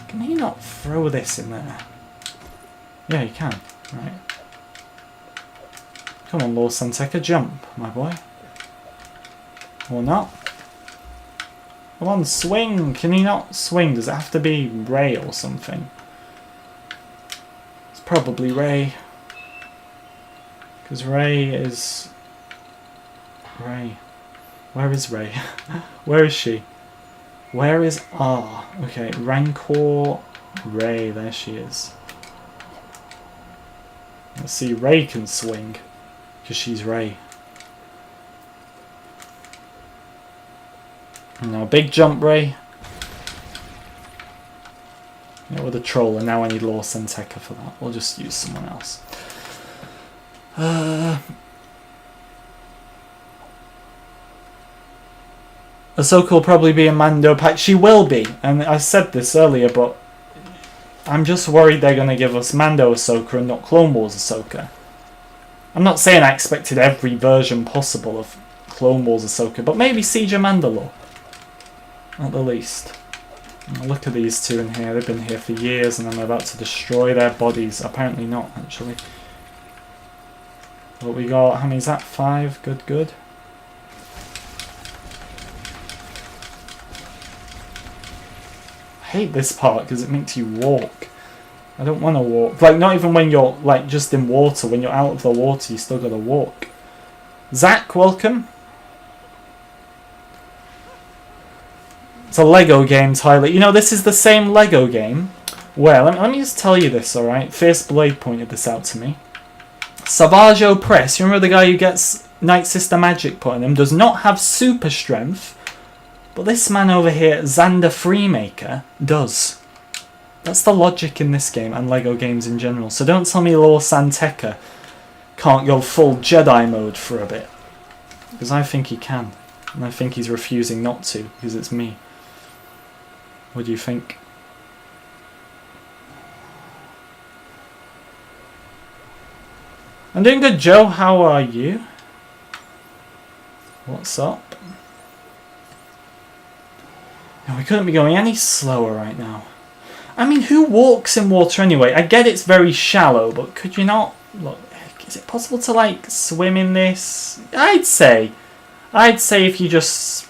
Can he not throw this in there? Yeah, he can. Right. Come on, Lord Santeca, jump, my boy. Or not. Come on, swing! Can he not swing? Does it have to be Rey or something? It's probably Rey. Because Rey is... Rey. Where is Rey? Where is she? Where is... Ah, okay. Rancor Rey. There she is. Let's see, Rey can swing. Because she's Rey. Now, big jump, Rey. Yeah, with a troll, and now I need Lord Santeca for that. We'll just use someone else. Ahsoka will probably be a Mando pack. She will be, and I said this earlier, but I'm just worried they're going to give us Mando Ahsoka and not Clone Wars Ahsoka. I'm not saying I expected every version possible of Clone Wars Ahsoka, but maybe Siege of Mandalore. At the least. Oh, look at these two in here. They've been here for years and I'm about to destroy their bodies. Apparently not, actually. What we got? How many is that? 5? Good, good. I hate this part because it makes you walk. I don't want to walk. Like, not even when you're, like, just in water. When you're out of the water, you still got to walk. Zach, welcome. It's a Lego game, Tyler. You know, this is the same Lego game where, let me just tell you this, alright? Fierce Blade pointed this out to me. Savage Opress, you remember the guy who gets Night Sister magic put on him, does not have super strength, but this man over here, Xander Freemaker, does. That's the logic in this game and Lego games in general. So don't tell me Lord Santeca can't go full Jedi mode for a bit. Because I think he can. And I think he's refusing not to, because it's me. What do you think? I'm doing good, Joe. How are you? What's up? No, we couldn't be going any slower right now. I mean, who walks in water anyway? I get it's very shallow, but could you not... Look, is it possible to, like, swim in this? I'd say if you just...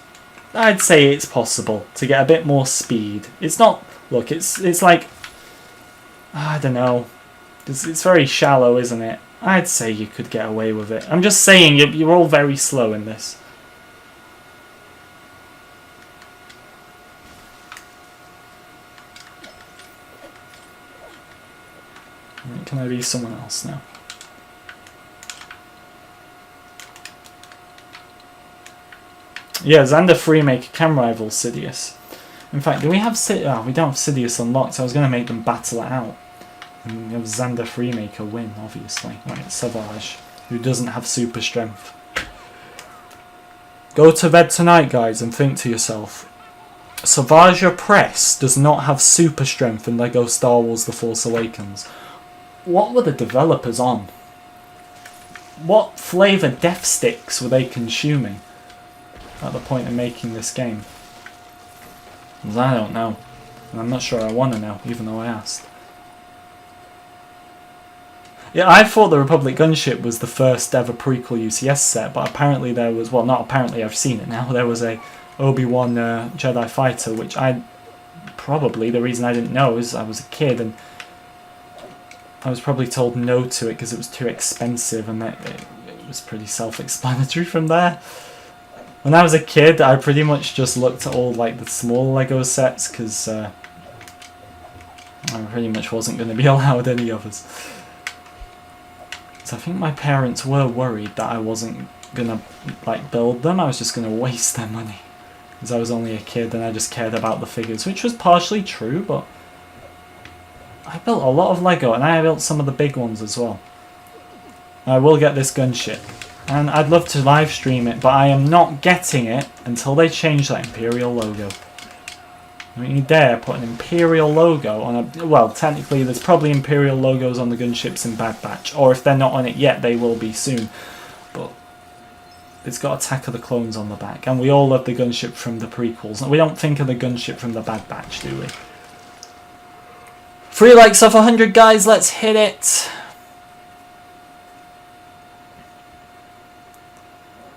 I'd say it's possible to get a bit more speed. It's not... Look, it's like... I don't know. It's very shallow, isn't it? I'd say you could get away with it. I'm just saying, you're all very slow in this. Can I be someone else now? Yeah, Xander Freemaker can rival Sidious. In fact, do we have Sidious? Oh, we don't have Sidious unlocked, so I was going to make them battle it out. And have Xander Freemaker win, obviously. Right, Savage, who doesn't have super strength. Go to bed tonight, guys, and think to yourself. Savage Press does not have super strength in LEGO Star Wars The Force Awakens. What were the developers on? What flavour death sticks were they consuming at the point of making this game? Because I don't know. And I'm not sure I want to know, even though I asked. Yeah, I thought the Republic Gunship was the first ever prequel UCS set, but apparently there was... Well, not apparently, I've seen it now. There was a Obi-Wan Jedi Fighter, which I... Probably, the reason I didn't know is I was a kid and... I was probably told no to it because it was too expensive, and it was pretty self-explanatory from there. When I was a kid, I pretty much just looked at all like the small LEGO sets because I pretty much wasn't going to be allowed any others. So I think my parents were worried that I wasn't going to like build them. I was just going to waste their money because I was only a kid and I just cared about the figures, which was partially true, but I built a lot of LEGO, and I built some of the big ones as well. I will get this gunship, and I'd love to live stream it, but I am not getting it until they change that Imperial logo. Don't you dare put an Imperial logo on a... Well, technically there's probably Imperial logos on the gunships in Bad Batch, or if they're not on it yet, they will be soon. But it's got Attack of the Clones on the back, and we all love the gunship from the prequels. We don't think of the gunship from the Bad Batch, do we? 3 likes off 100, guys. Let's hit it.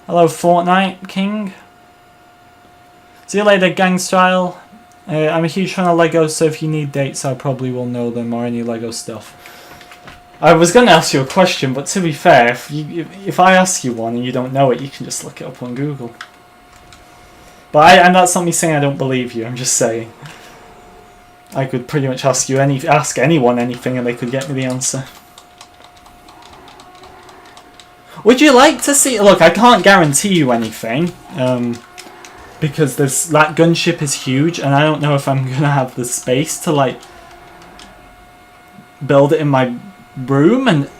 Hello, Fortnite King. See you later, Gang Style. I'm a huge fan of LEGO, so if you need dates, I probably will know them or any LEGO stuff. I was going to ask you a question, but to be fair, if I ask you one and you don't know it, you can just look it up on Google. But and that's not me saying I don't believe you. I'm just saying. I could pretty much ask anyone anything and they could get me the answer. Would you like to see... Look, I can't guarantee you anything. Because that gunship is huge and I don't know if I'm going to have the space to like build it in my room, and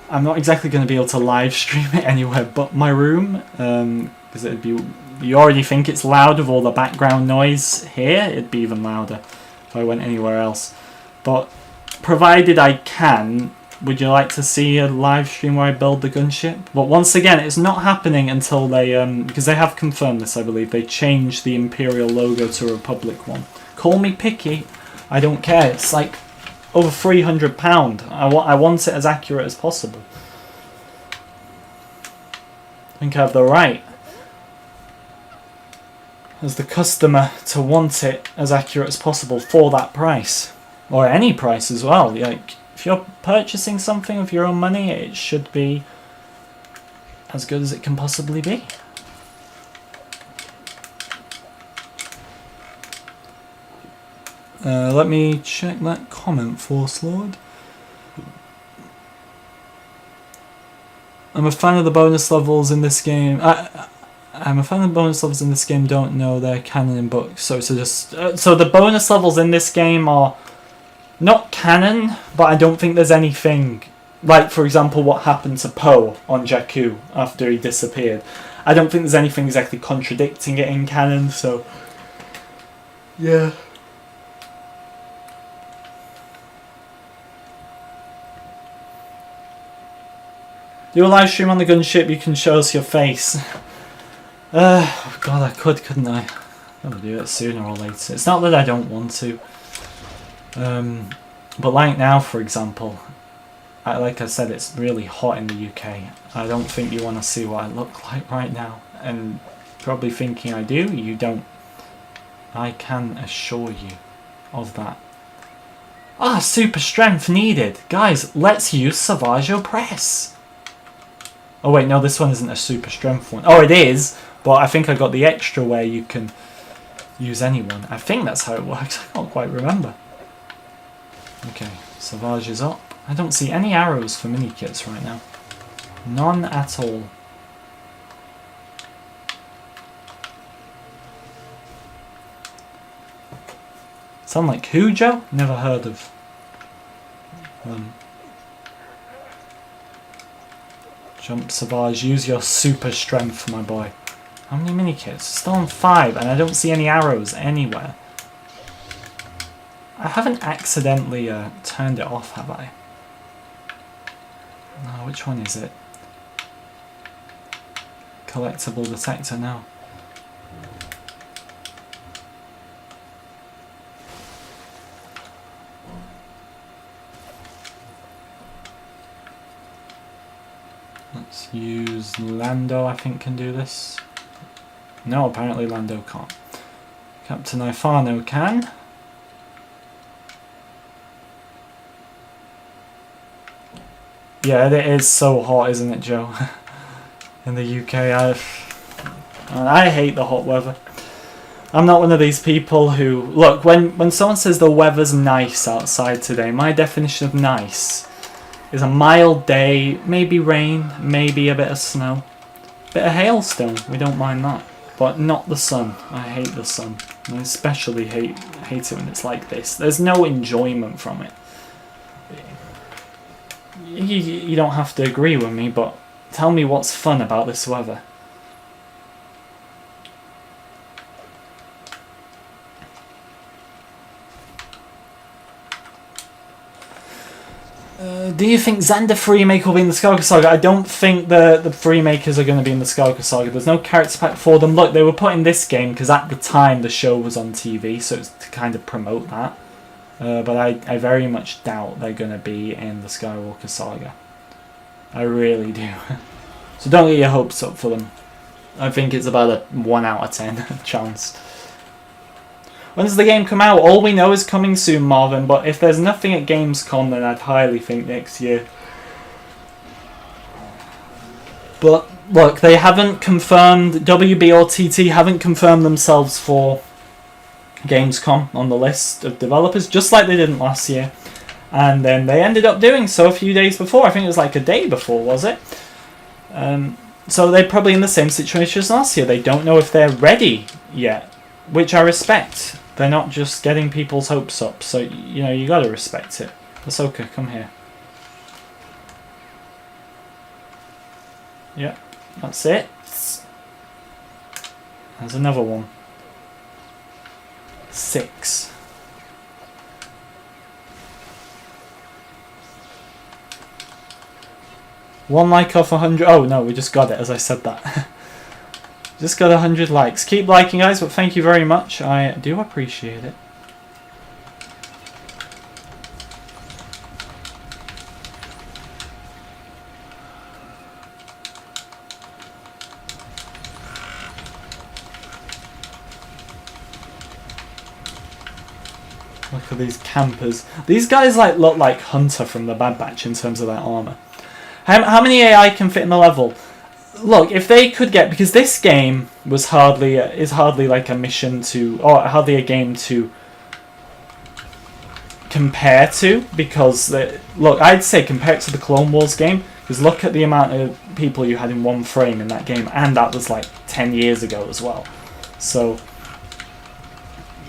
I'm not exactly going to be able to live stream it anywhere but my room. Because it'd be... You already think it's loud with all the background noise here. It'd be even louder if I went anywhere else. But provided I can, would you like to see a live stream where I build the gunship? But once again, it's not happening until they because they have confirmed this, I believe. They changed the Imperial logo to a Republic one. Call me picky, I don't care. It's like over £300. I want it as accurate as possible. I think I have the right as the customer to want it as accurate as possible for that price, or any price as well. Like, if you're purchasing something with your own money, it should be as good as it can possibly be. Let me check that comment, Force Lord. I'm a fan of the bonus levels in this game. I'm a fan of the bonus levels in this game. Don't know their canon in books, so the bonus levels in this game are not canon, but I don't think there's anything like, for example, what happened to Poe on Jakku after he disappeared. I don't think there's anything exactly contradicting it in canon, so yeah. Do a live stream on the gunship, you can show us your face. Oh god, I could, couldn't I? I'm gonna do it sooner or later. It's not that I don't want to. But like now, for example, like I said, it's really hot in the UK. I don't think you want to see what I look like right now. And probably thinking I do, you don't. I can assure you of that. Ah, super strength needed. Guys, let's use Savage Press. Oh wait, no, this one isn't a super strength one. Oh, it is, but I think I got the extra where you can use anyone. I think that's how it works. I can't quite remember. Okay, Savage is up. I don't see any arrows for mini kits right now. None at all. Sound like who, Joe? Never heard of. Jump Savage, use your super strength, my boy. How many mini kits? Still on 5, and I don't see any arrows anywhere. I haven't accidentally turned it off, have I? No, which one is it? Collectible detector now. Let's use Lando, I think can do this. No, apparently Lando can't. Captain Ifano can. Yeah, it is so hot, isn't it, Joe? In the UK, I hate the hot weather. I'm not one of these people who... Look, when someone says the weather's nice outside today, my definition of nice is a mild day, maybe rain, maybe a bit of snow. Bit of hailstone, we don't mind that. But not the sun. I hate the sun. I especially hate it when it's like this. There's no enjoyment from it. You don't have to agree with me, but tell me what's fun about this weather. Do you think Xander Freemaker will be in the Skywalker Saga? I don't think the Freemakers are going to be in the Skywalker Saga. There's no character pack for them. Look, they were put in this game because at the time the show was on TV, so it's to kind of promote that. But I very much doubt they're going to be in the Skywalker Saga. I really do. So don't get your hopes up for them. I think it's about a 1 out of 10 chance. When does the game come out? All we know is coming soon, Marvin, but if there's nothing at Gamescom, then I'd highly think next year. But look, they haven't confirmed, WB or TT haven't confirmed themselves for Gamescom on the list of developers, just like they didn't last year. And then they ended up doing so a few days before. I think it was like a day before, was it? So they're probably in the same situation as last year. They don't know if they're ready yet, which I respect. They're not just getting people's hopes up, so you know, you gotta respect it. Ahsoka, come here. Yeah, that's it. There's another one. 6. One like off 100. Oh no, we just got it as I said that. Just got 100 likes. Keep liking, guys, but thank you very much. I do appreciate it. Look at these campers. These guys like look like Hunter from the Bad Batch in terms of their armor. How many AI can fit in the level? Look, if they could get, because this game was hardly like a mission to, or hardly a game to compare to, because look, I'd say compare it to the Clone Wars game, because look at the amount of people you had in one frame in that game, and that was like 10 years ago as well. So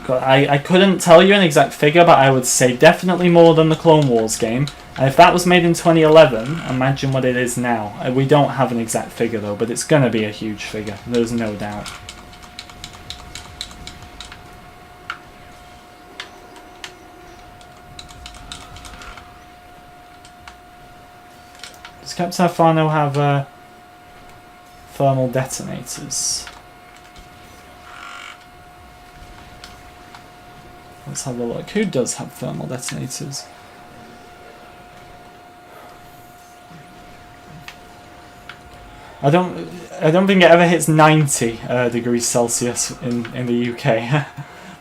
I couldn't tell you an exact figure, but I would say definitely more than the Clone Wars game, And if that was made in 2011, imagine what it is now. We don't have an exact figure though, but it's going to be a huge figure. There's no doubt. Does Captain Alfano have thermal detonators? Let's have a look. Who does have thermal detonators? I don't think it ever hits 90 degrees Celsius in the UK.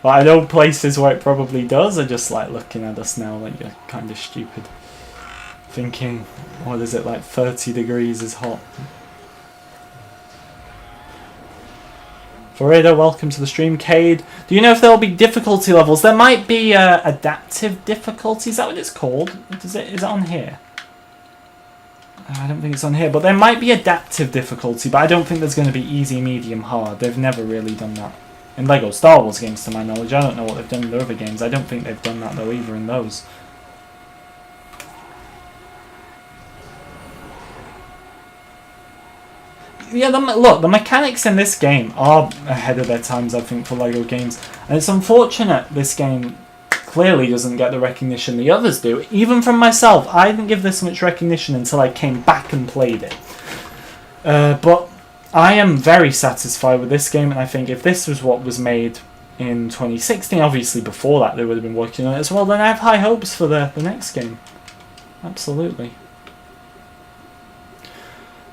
But I know places where it probably does are just like looking at us now like you're kind of stupid. Thinking, what is it, like 30 degrees is hot. Florida, welcome to the stream. Cade, do you know if there will be difficulty levels? There might be adaptive difficulty. Is that what it's called? Is it on here? I don't think it's on here, but there might be adaptive difficulty, but I don't think there's going to be easy, medium, hard. They've never really done that in LEGO Star Wars games, to my knowledge. I don't know what they've done in the other games. I don't think they've done that, though, either in those. Yeah, look, the mechanics in this game are ahead of their times, I think, for LEGO games. And it's unfortunate this game clearly doesn't get the recognition the others do. Even from myself, I didn't give this much recognition until I came back and played it. But I am very satisfied with this game, and I think if this was what was made in 2016, obviously before that they would have been working on it as well, then I have high hopes for the next game. Absolutely.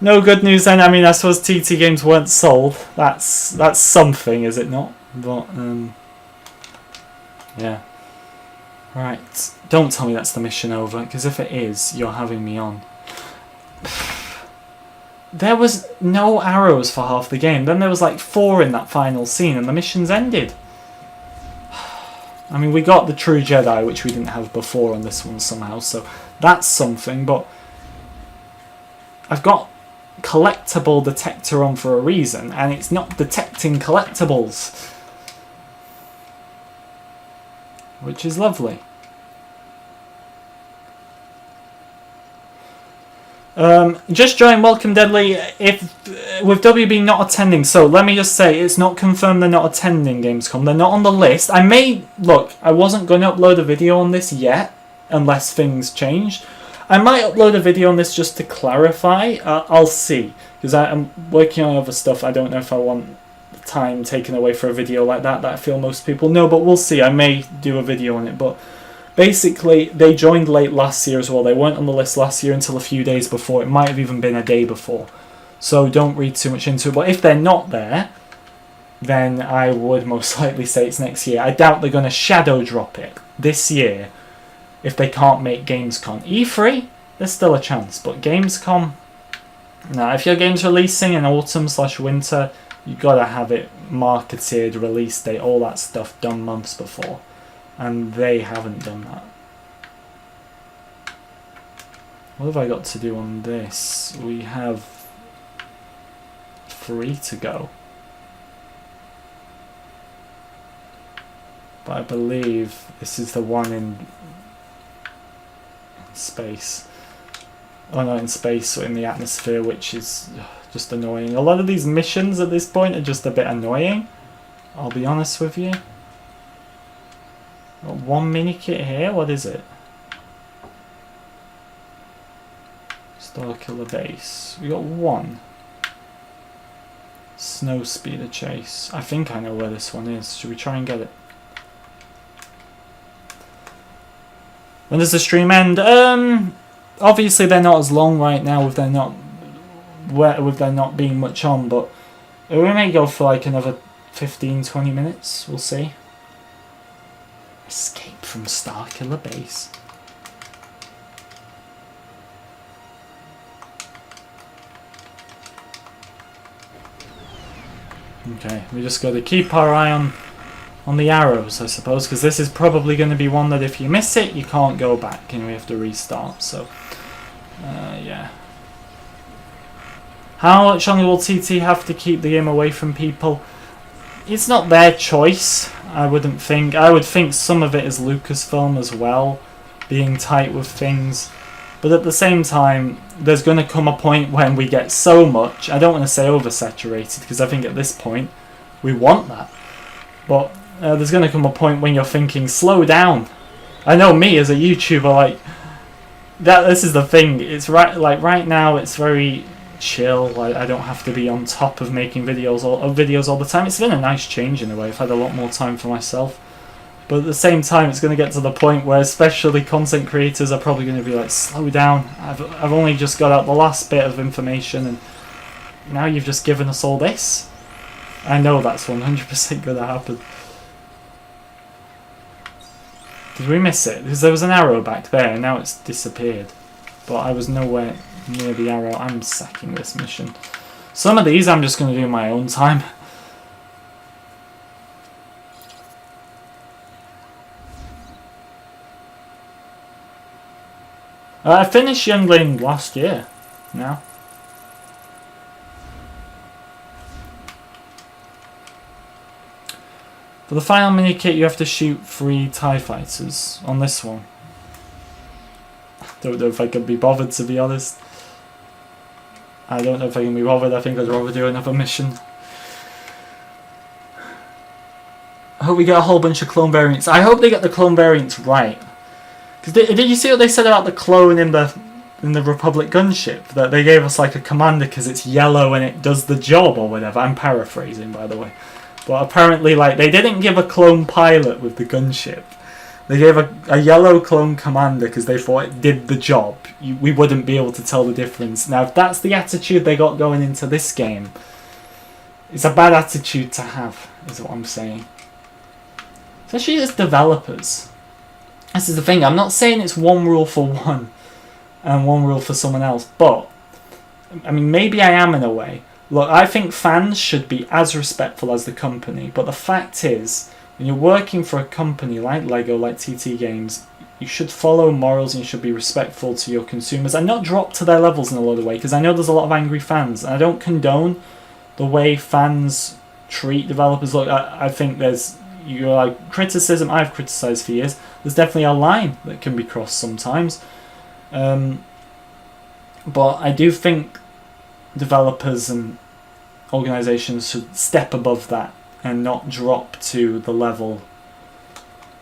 No good news then. I mean, I suppose TT games weren't sold. That's something, is it not? But, yeah. Right. Don't tell me that's the mission over, because if it is, you're having me on. There was no arrows for half the game. Then there was like 4 in that final scene, and the mission's ended. I mean, we got the True Jedi, which we didn't have before on this one somehow, so that's something, but I've got collectible detector on for a reason, and it's not detecting collectibles, which is lovely. Just join, welcome Deadly. If with WB not attending, so let me just say it's not confirmed they're not attending Gamescom. They're not on the list. I wasn't going to upload a video on this yet unless things changed. I might upload a video on this just to clarify. I'll see, because I'm working on other stuff. I don't know if I want time taken away for a video like that I feel most people know, but we'll see. I may do a video on it, but basically they joined late last year as well. They weren't on the list last year until a few days before. It might have even been a day before, so don't read too much into it. But if they're not there, then I would most likely say it's next year. I doubt they're going to shadow drop it this year if they can't make Gamescom. E3, there's still a chance, but Gamescom, no. If your game's releasing in autumn/winter, you gotta have it marketed, release date, all that stuff done months before, and they haven't done that. What have I got to do on this? We have 3 to go, but I believe this is the one in space. Oh no, in space, or in the atmosphere, which is just annoying. A lot of these missions at this point are just a bit annoying, I'll be honest with you. Got 1 mini kit here, what is it? Star Killer Base. We got 1. Snow Speeder Chase. I think I know where this one is. Should we try and get it? When does the stream end? Obviously they're not as long right now with there not being much on, but we may go for like another 15-20 minutes. We'll see. Escape from Star Killer Base. Okay, we just got to keep our eye on the arrows, I suppose, because this is probably going to be one that if you miss it, you can't go back and we have to restart, so yeah. How much longer will TT have to keep the game away from people? It's not their choice, I wouldn't think. I would think some of it is Lucasfilm as well, being tight with things. But at the same time, there's going to come a point when we get so much, I don't want to say oversaturated, because I think at this point we want that. But there's going to come a point when you're thinking, slow down. I know me as a YouTuber, like, this is the thing, it's right now it's very chill. Like, I don't have to be on top of making videos all the time. It's been a nice change in a way. I've had a lot more time for myself. But at the same time, it's going to get to the point where especially content creators are probably going to be like, slow down. I've only just got out the last bit of information and now you've just given us all this. I know that's 100% going to happen. Did we miss it? Because there was an arrow back there and now it's disappeared. But I was nowhere near the arrow. I'm sacking this mission. Some of these I'm just going to do in my own time. I finished Youngling last year now. For the final mini kit you have to shoot 3 TIE fighters on this one. Don't know if I can be bothered, to be honest. I don't know if I can be bothered. I think I'd rather do another mission. I hope we get a whole bunch of clone variants. I hope they get the clone variants right. Because did you see what they said about the clone in the Republic gunship? That they gave us like a commander because it's yellow and it does the job or whatever. I'm paraphrasing, by the way. But apparently, like, they didn't give a clone pilot with the gunship. They gave a yellow clone commander because they thought it did the job. We wouldn't be able to tell the difference. Now, if that's the attitude they got going into this game, it's a bad attitude to have, is what I'm saying. Especially as developers. This is the thing. I'm not saying it's one rule for one and one rule for someone else, but I mean, maybe I am in a way. Look, I think fans should be as respectful as the company, but the fact is, when you're working for a company like LEGO, like TT Games, you should follow morals and you should be respectful to your consumers and not drop to their levels in a lot of ways, because I know there's a lot of angry fans, and I don't condone the way fans treat developers. Look, I think there's criticism I've criticised for years. There's definitely a line that can be crossed sometimes. But I do think developers and organisations should step above that and not drop to the level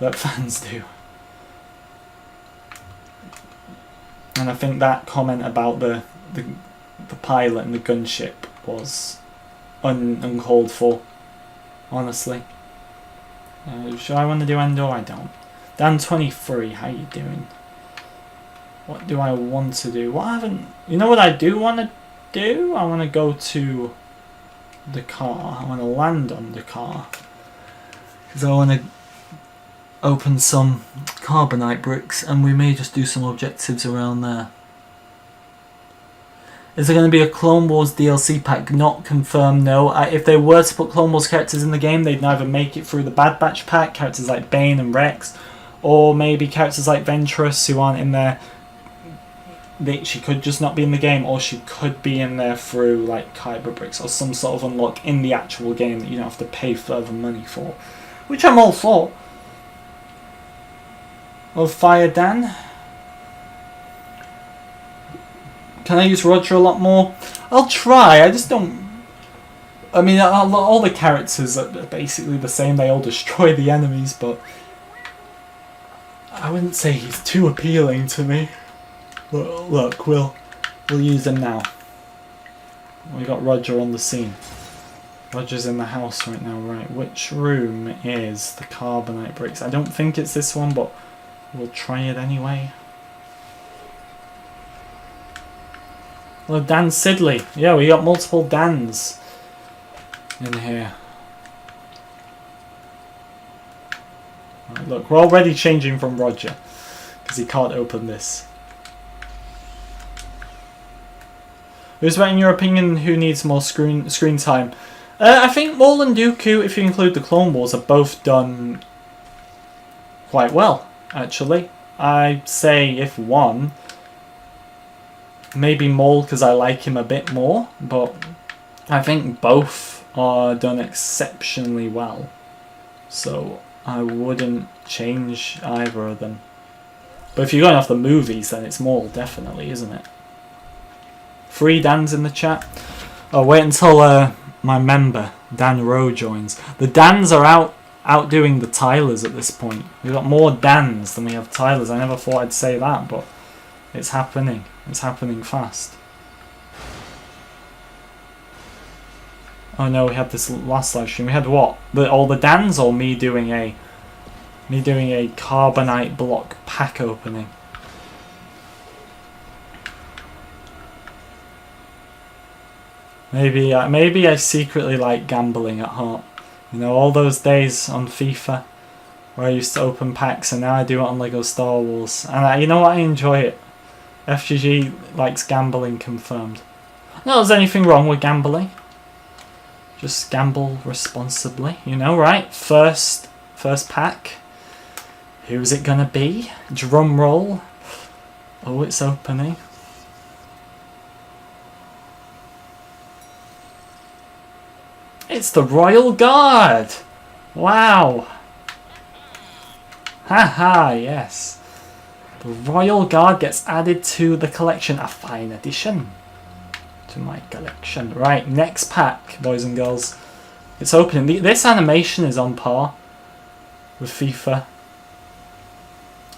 that fans do. And I think that comment about the pilot and the gunship was uncalled for, honestly. Should I want to do Endor? I don't. Dan23, how you doing? What do I want to do? You know what I do want to do? I want to go to the car. I want to land on the car. Because I want to open some carbonite bricks and we may just do some objectives around there. Is there going to be a Clone Wars DLC pack? Not confirmed, no. If they were to put Clone Wars characters in the game, they'd neither make it through the Bad Batch pack, characters like Bane and Rex, or maybe characters like Ventress who aren't in there. She could just not be in the game, or she could be in there through like Kyber bricks or some sort of unlock in the actual game that you don't have to pay further money for, which I'm all for. Well, Fire Dan. Can I use Roger a lot more? I'll try. I just don't. I mean, all the characters are basically the same. They all destroy the enemies, but I wouldn't say he's too appealing to me. Look, we'll use him now. We got Roger on the scene. Roger's in the house right now, right? Which room is the carbonite bricks? I don't think it's this one, but we'll try it anyway. Well, Dan Sidley. Yeah, we got multiple Dans in here. Right, look, we're already changing from Roger because he can't open this. Who's in your opinion, who needs more screen time? I think Maul and Dooku, if you include the Clone Wars, are both done quite well, actually. I'd say if one, maybe Maul because I like him a bit more, but I think both are done exceptionally well. So I wouldn't change either of them. But if you're going off the movies, then it's more, definitely, isn't it? 3 Dans in the chat. Oh, wait until my member, Dan Rowe, joins. The Dans are outdoing the Tylers at this point. We've got more Dans than we have Tylers. I never thought I'd say that, but it's happening. It's happening fast. Oh no, we had this last live stream. We had what? All the Dans, or me doing a carbonite block pack opening? Maybe I secretly like gambling at heart. You know, all those days on FIFA where I used to open packs, and now I do it on Lego Star Wars. And you know what? I enjoy it. FGG likes gambling confirmed. Not there's anything wrong with gambling. Just gamble responsibly, you know, right? First pack. Who's it gonna be? Drum roll. Oh, it's opening. It's the Royal Guard! Wow! Haha, yes. The Royal Guard gets added to the collection. A fine addition to my collection. Right, next pack, boys and girls. It's opening. This animation is on par with FIFA.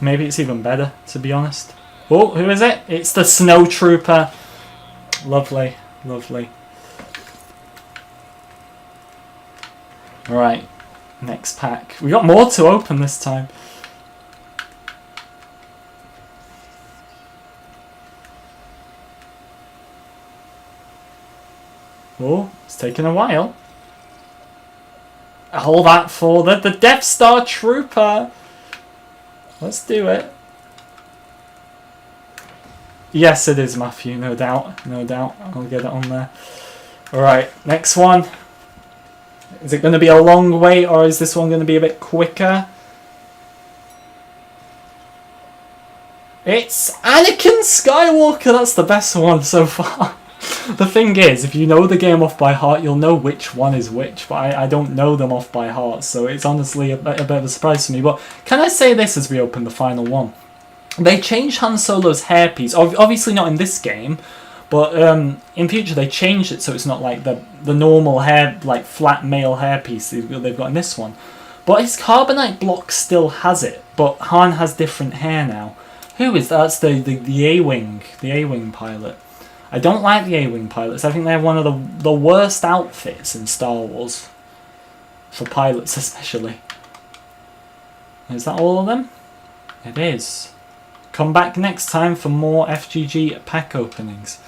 Maybe it's even better, to be honest. Oh, who is it? It's the Snow Trooper. Lovely, lovely. Right, next pack. We got more to open this time. Oh, it's taking a while. Hold that for the Death Star Trooper. Let's do it. Yes, it is, Matthew, no doubt. No doubt. I'll get it on there. Alright, next one. Is it going to be a long wait, or is this one going to be a bit quicker? It's Anakin Skywalker! That's the best one so far. The thing is, if you know the game off by heart, you'll know which one is which, but I don't know them off by heart, so it's honestly a bit of a surprise for me. But can I say this as we open the final one? They changed Han Solo's hairpiece, obviously not in this game, but in future they changed it so it's not like the normal hair, like flat male hairpiece they've got in this one. But his carbonite block still has it, but Han has different hair now. Who is that? That's the A-Wing pilot. I don't like the A-Wing pilots. I think they have one of the worst outfits in Star Wars. For pilots especially. Is that all of them? It is. Come back next time for more FGG pack openings.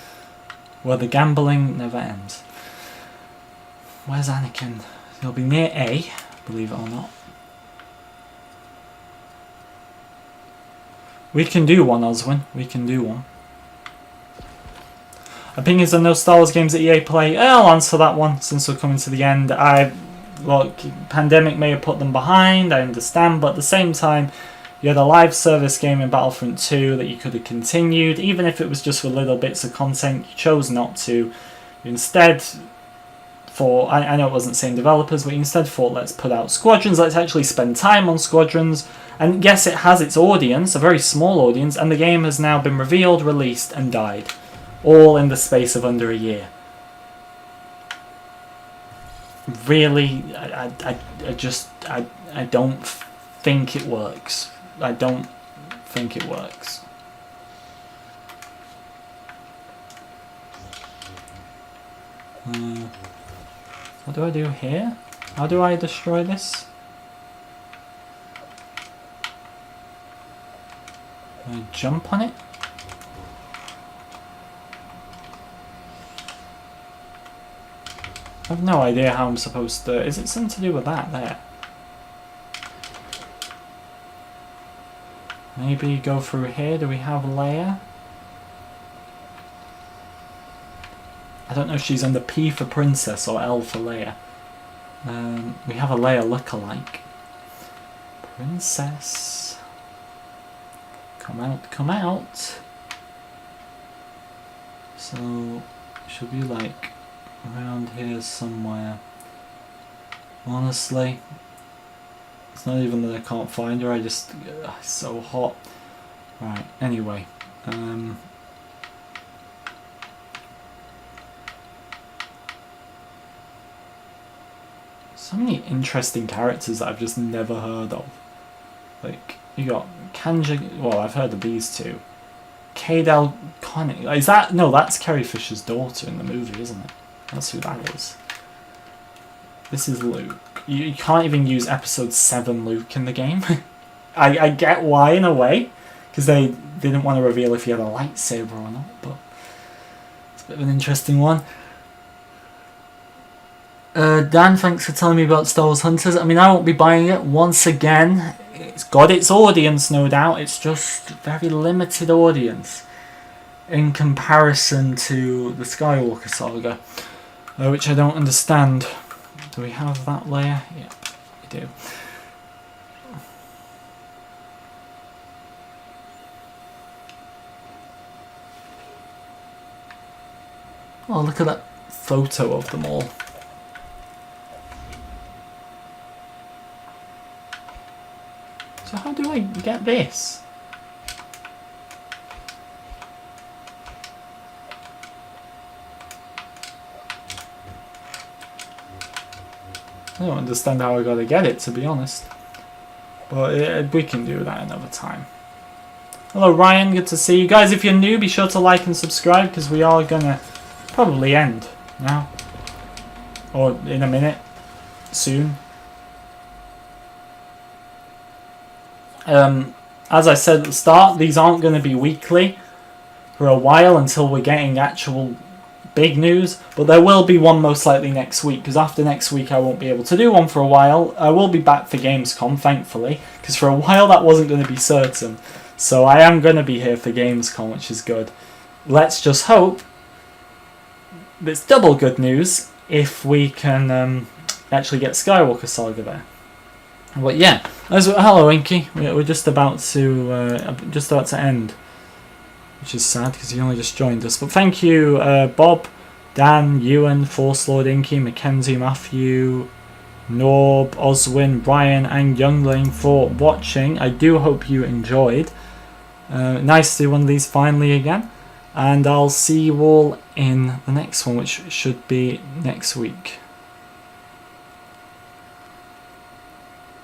Where the gambling never ends. Where's Anakin? He'll be near A, believe it or not. We can do one, Oswin. We can do one. Opinions on those Star Wars games that EA play? I'll answer that one since we're coming to the end. Look, pandemic may have put them behind, I understand, but at the same time, you had a live service game in Battlefront 2 that you could have continued, even if it was just for little bits of content. You chose not to. You instead thought, I know it wasn't the same developers, but you instead thought, let's put out Squadrons, let's actually spend time on Squadrons. And yes, it has its audience, a very small audience, and the game has now been revealed, released, and died. All in the space of under a year. Really, I don't think it works. I don't think it works. What do I do here? How do I destroy this? Do I jump on it? I have no idea how I'm supposed to... Is it something to do with that there? Maybe go through here. Do we have Leia? I don't know if she's under P for Princess or L for Leia. We have a Leia lookalike. Princess. Come out, come out. So, should be like around here somewhere. Honestly, it's not even that I can't find her, it's so hot. Right, anyway. So many interesting characters that I've just never heard of. Like, you got Kanja... Well, I've heard of these two. Kadel Connick. Is that... No, that's Carrie Fisher's daughter in the movie, isn't it? That's who that is. This is Luke. You can't even use episode 7 Luke in the game. I get why, in a way. Because they didn't want to reveal if he had a lightsaber or not. But it's a bit of an interesting one. Dan, thanks for telling me about Star Wars Hunters. I mean, I won't be buying it. Once again, it's got its audience, no doubt. It's just very limited audience in comparison to the Skywalker Saga, which I don't understand. Do we have that layer? Yeah, we do. Oh, look at that photo of them all. So how do I get this? I don't understand how I gotta get it, to be honest. But we can do that another time. Hello Ryan, good to see you. Guys, if you're new, be sure to like and subscribe, because we are gonna probably end now. Or in a minute. Soon. As I said at the start, these aren't going to be weekly for a while until we're getting actual big news, but there will be one most likely next week, because after next week I won't be able to do one for a while. I will be back for Gamescom, thankfully, because for a while that wasn't going to be certain. So I am going to be here for Gamescom, which is good. Let's just hope it's double good news if we can actually get Skywalker Saga there. But yeah, hello Inky. We're just about to end, which is sad because you only just joined us. But thank you, Bob, Dan, Ewan, Force Lord Inky, Mackenzie, Matthew, Norb, Oswin, Brian, and Youngling for watching. I do hope you enjoyed. Nice to do one of these finally again, and I'll see you all in the next one, which should be next week.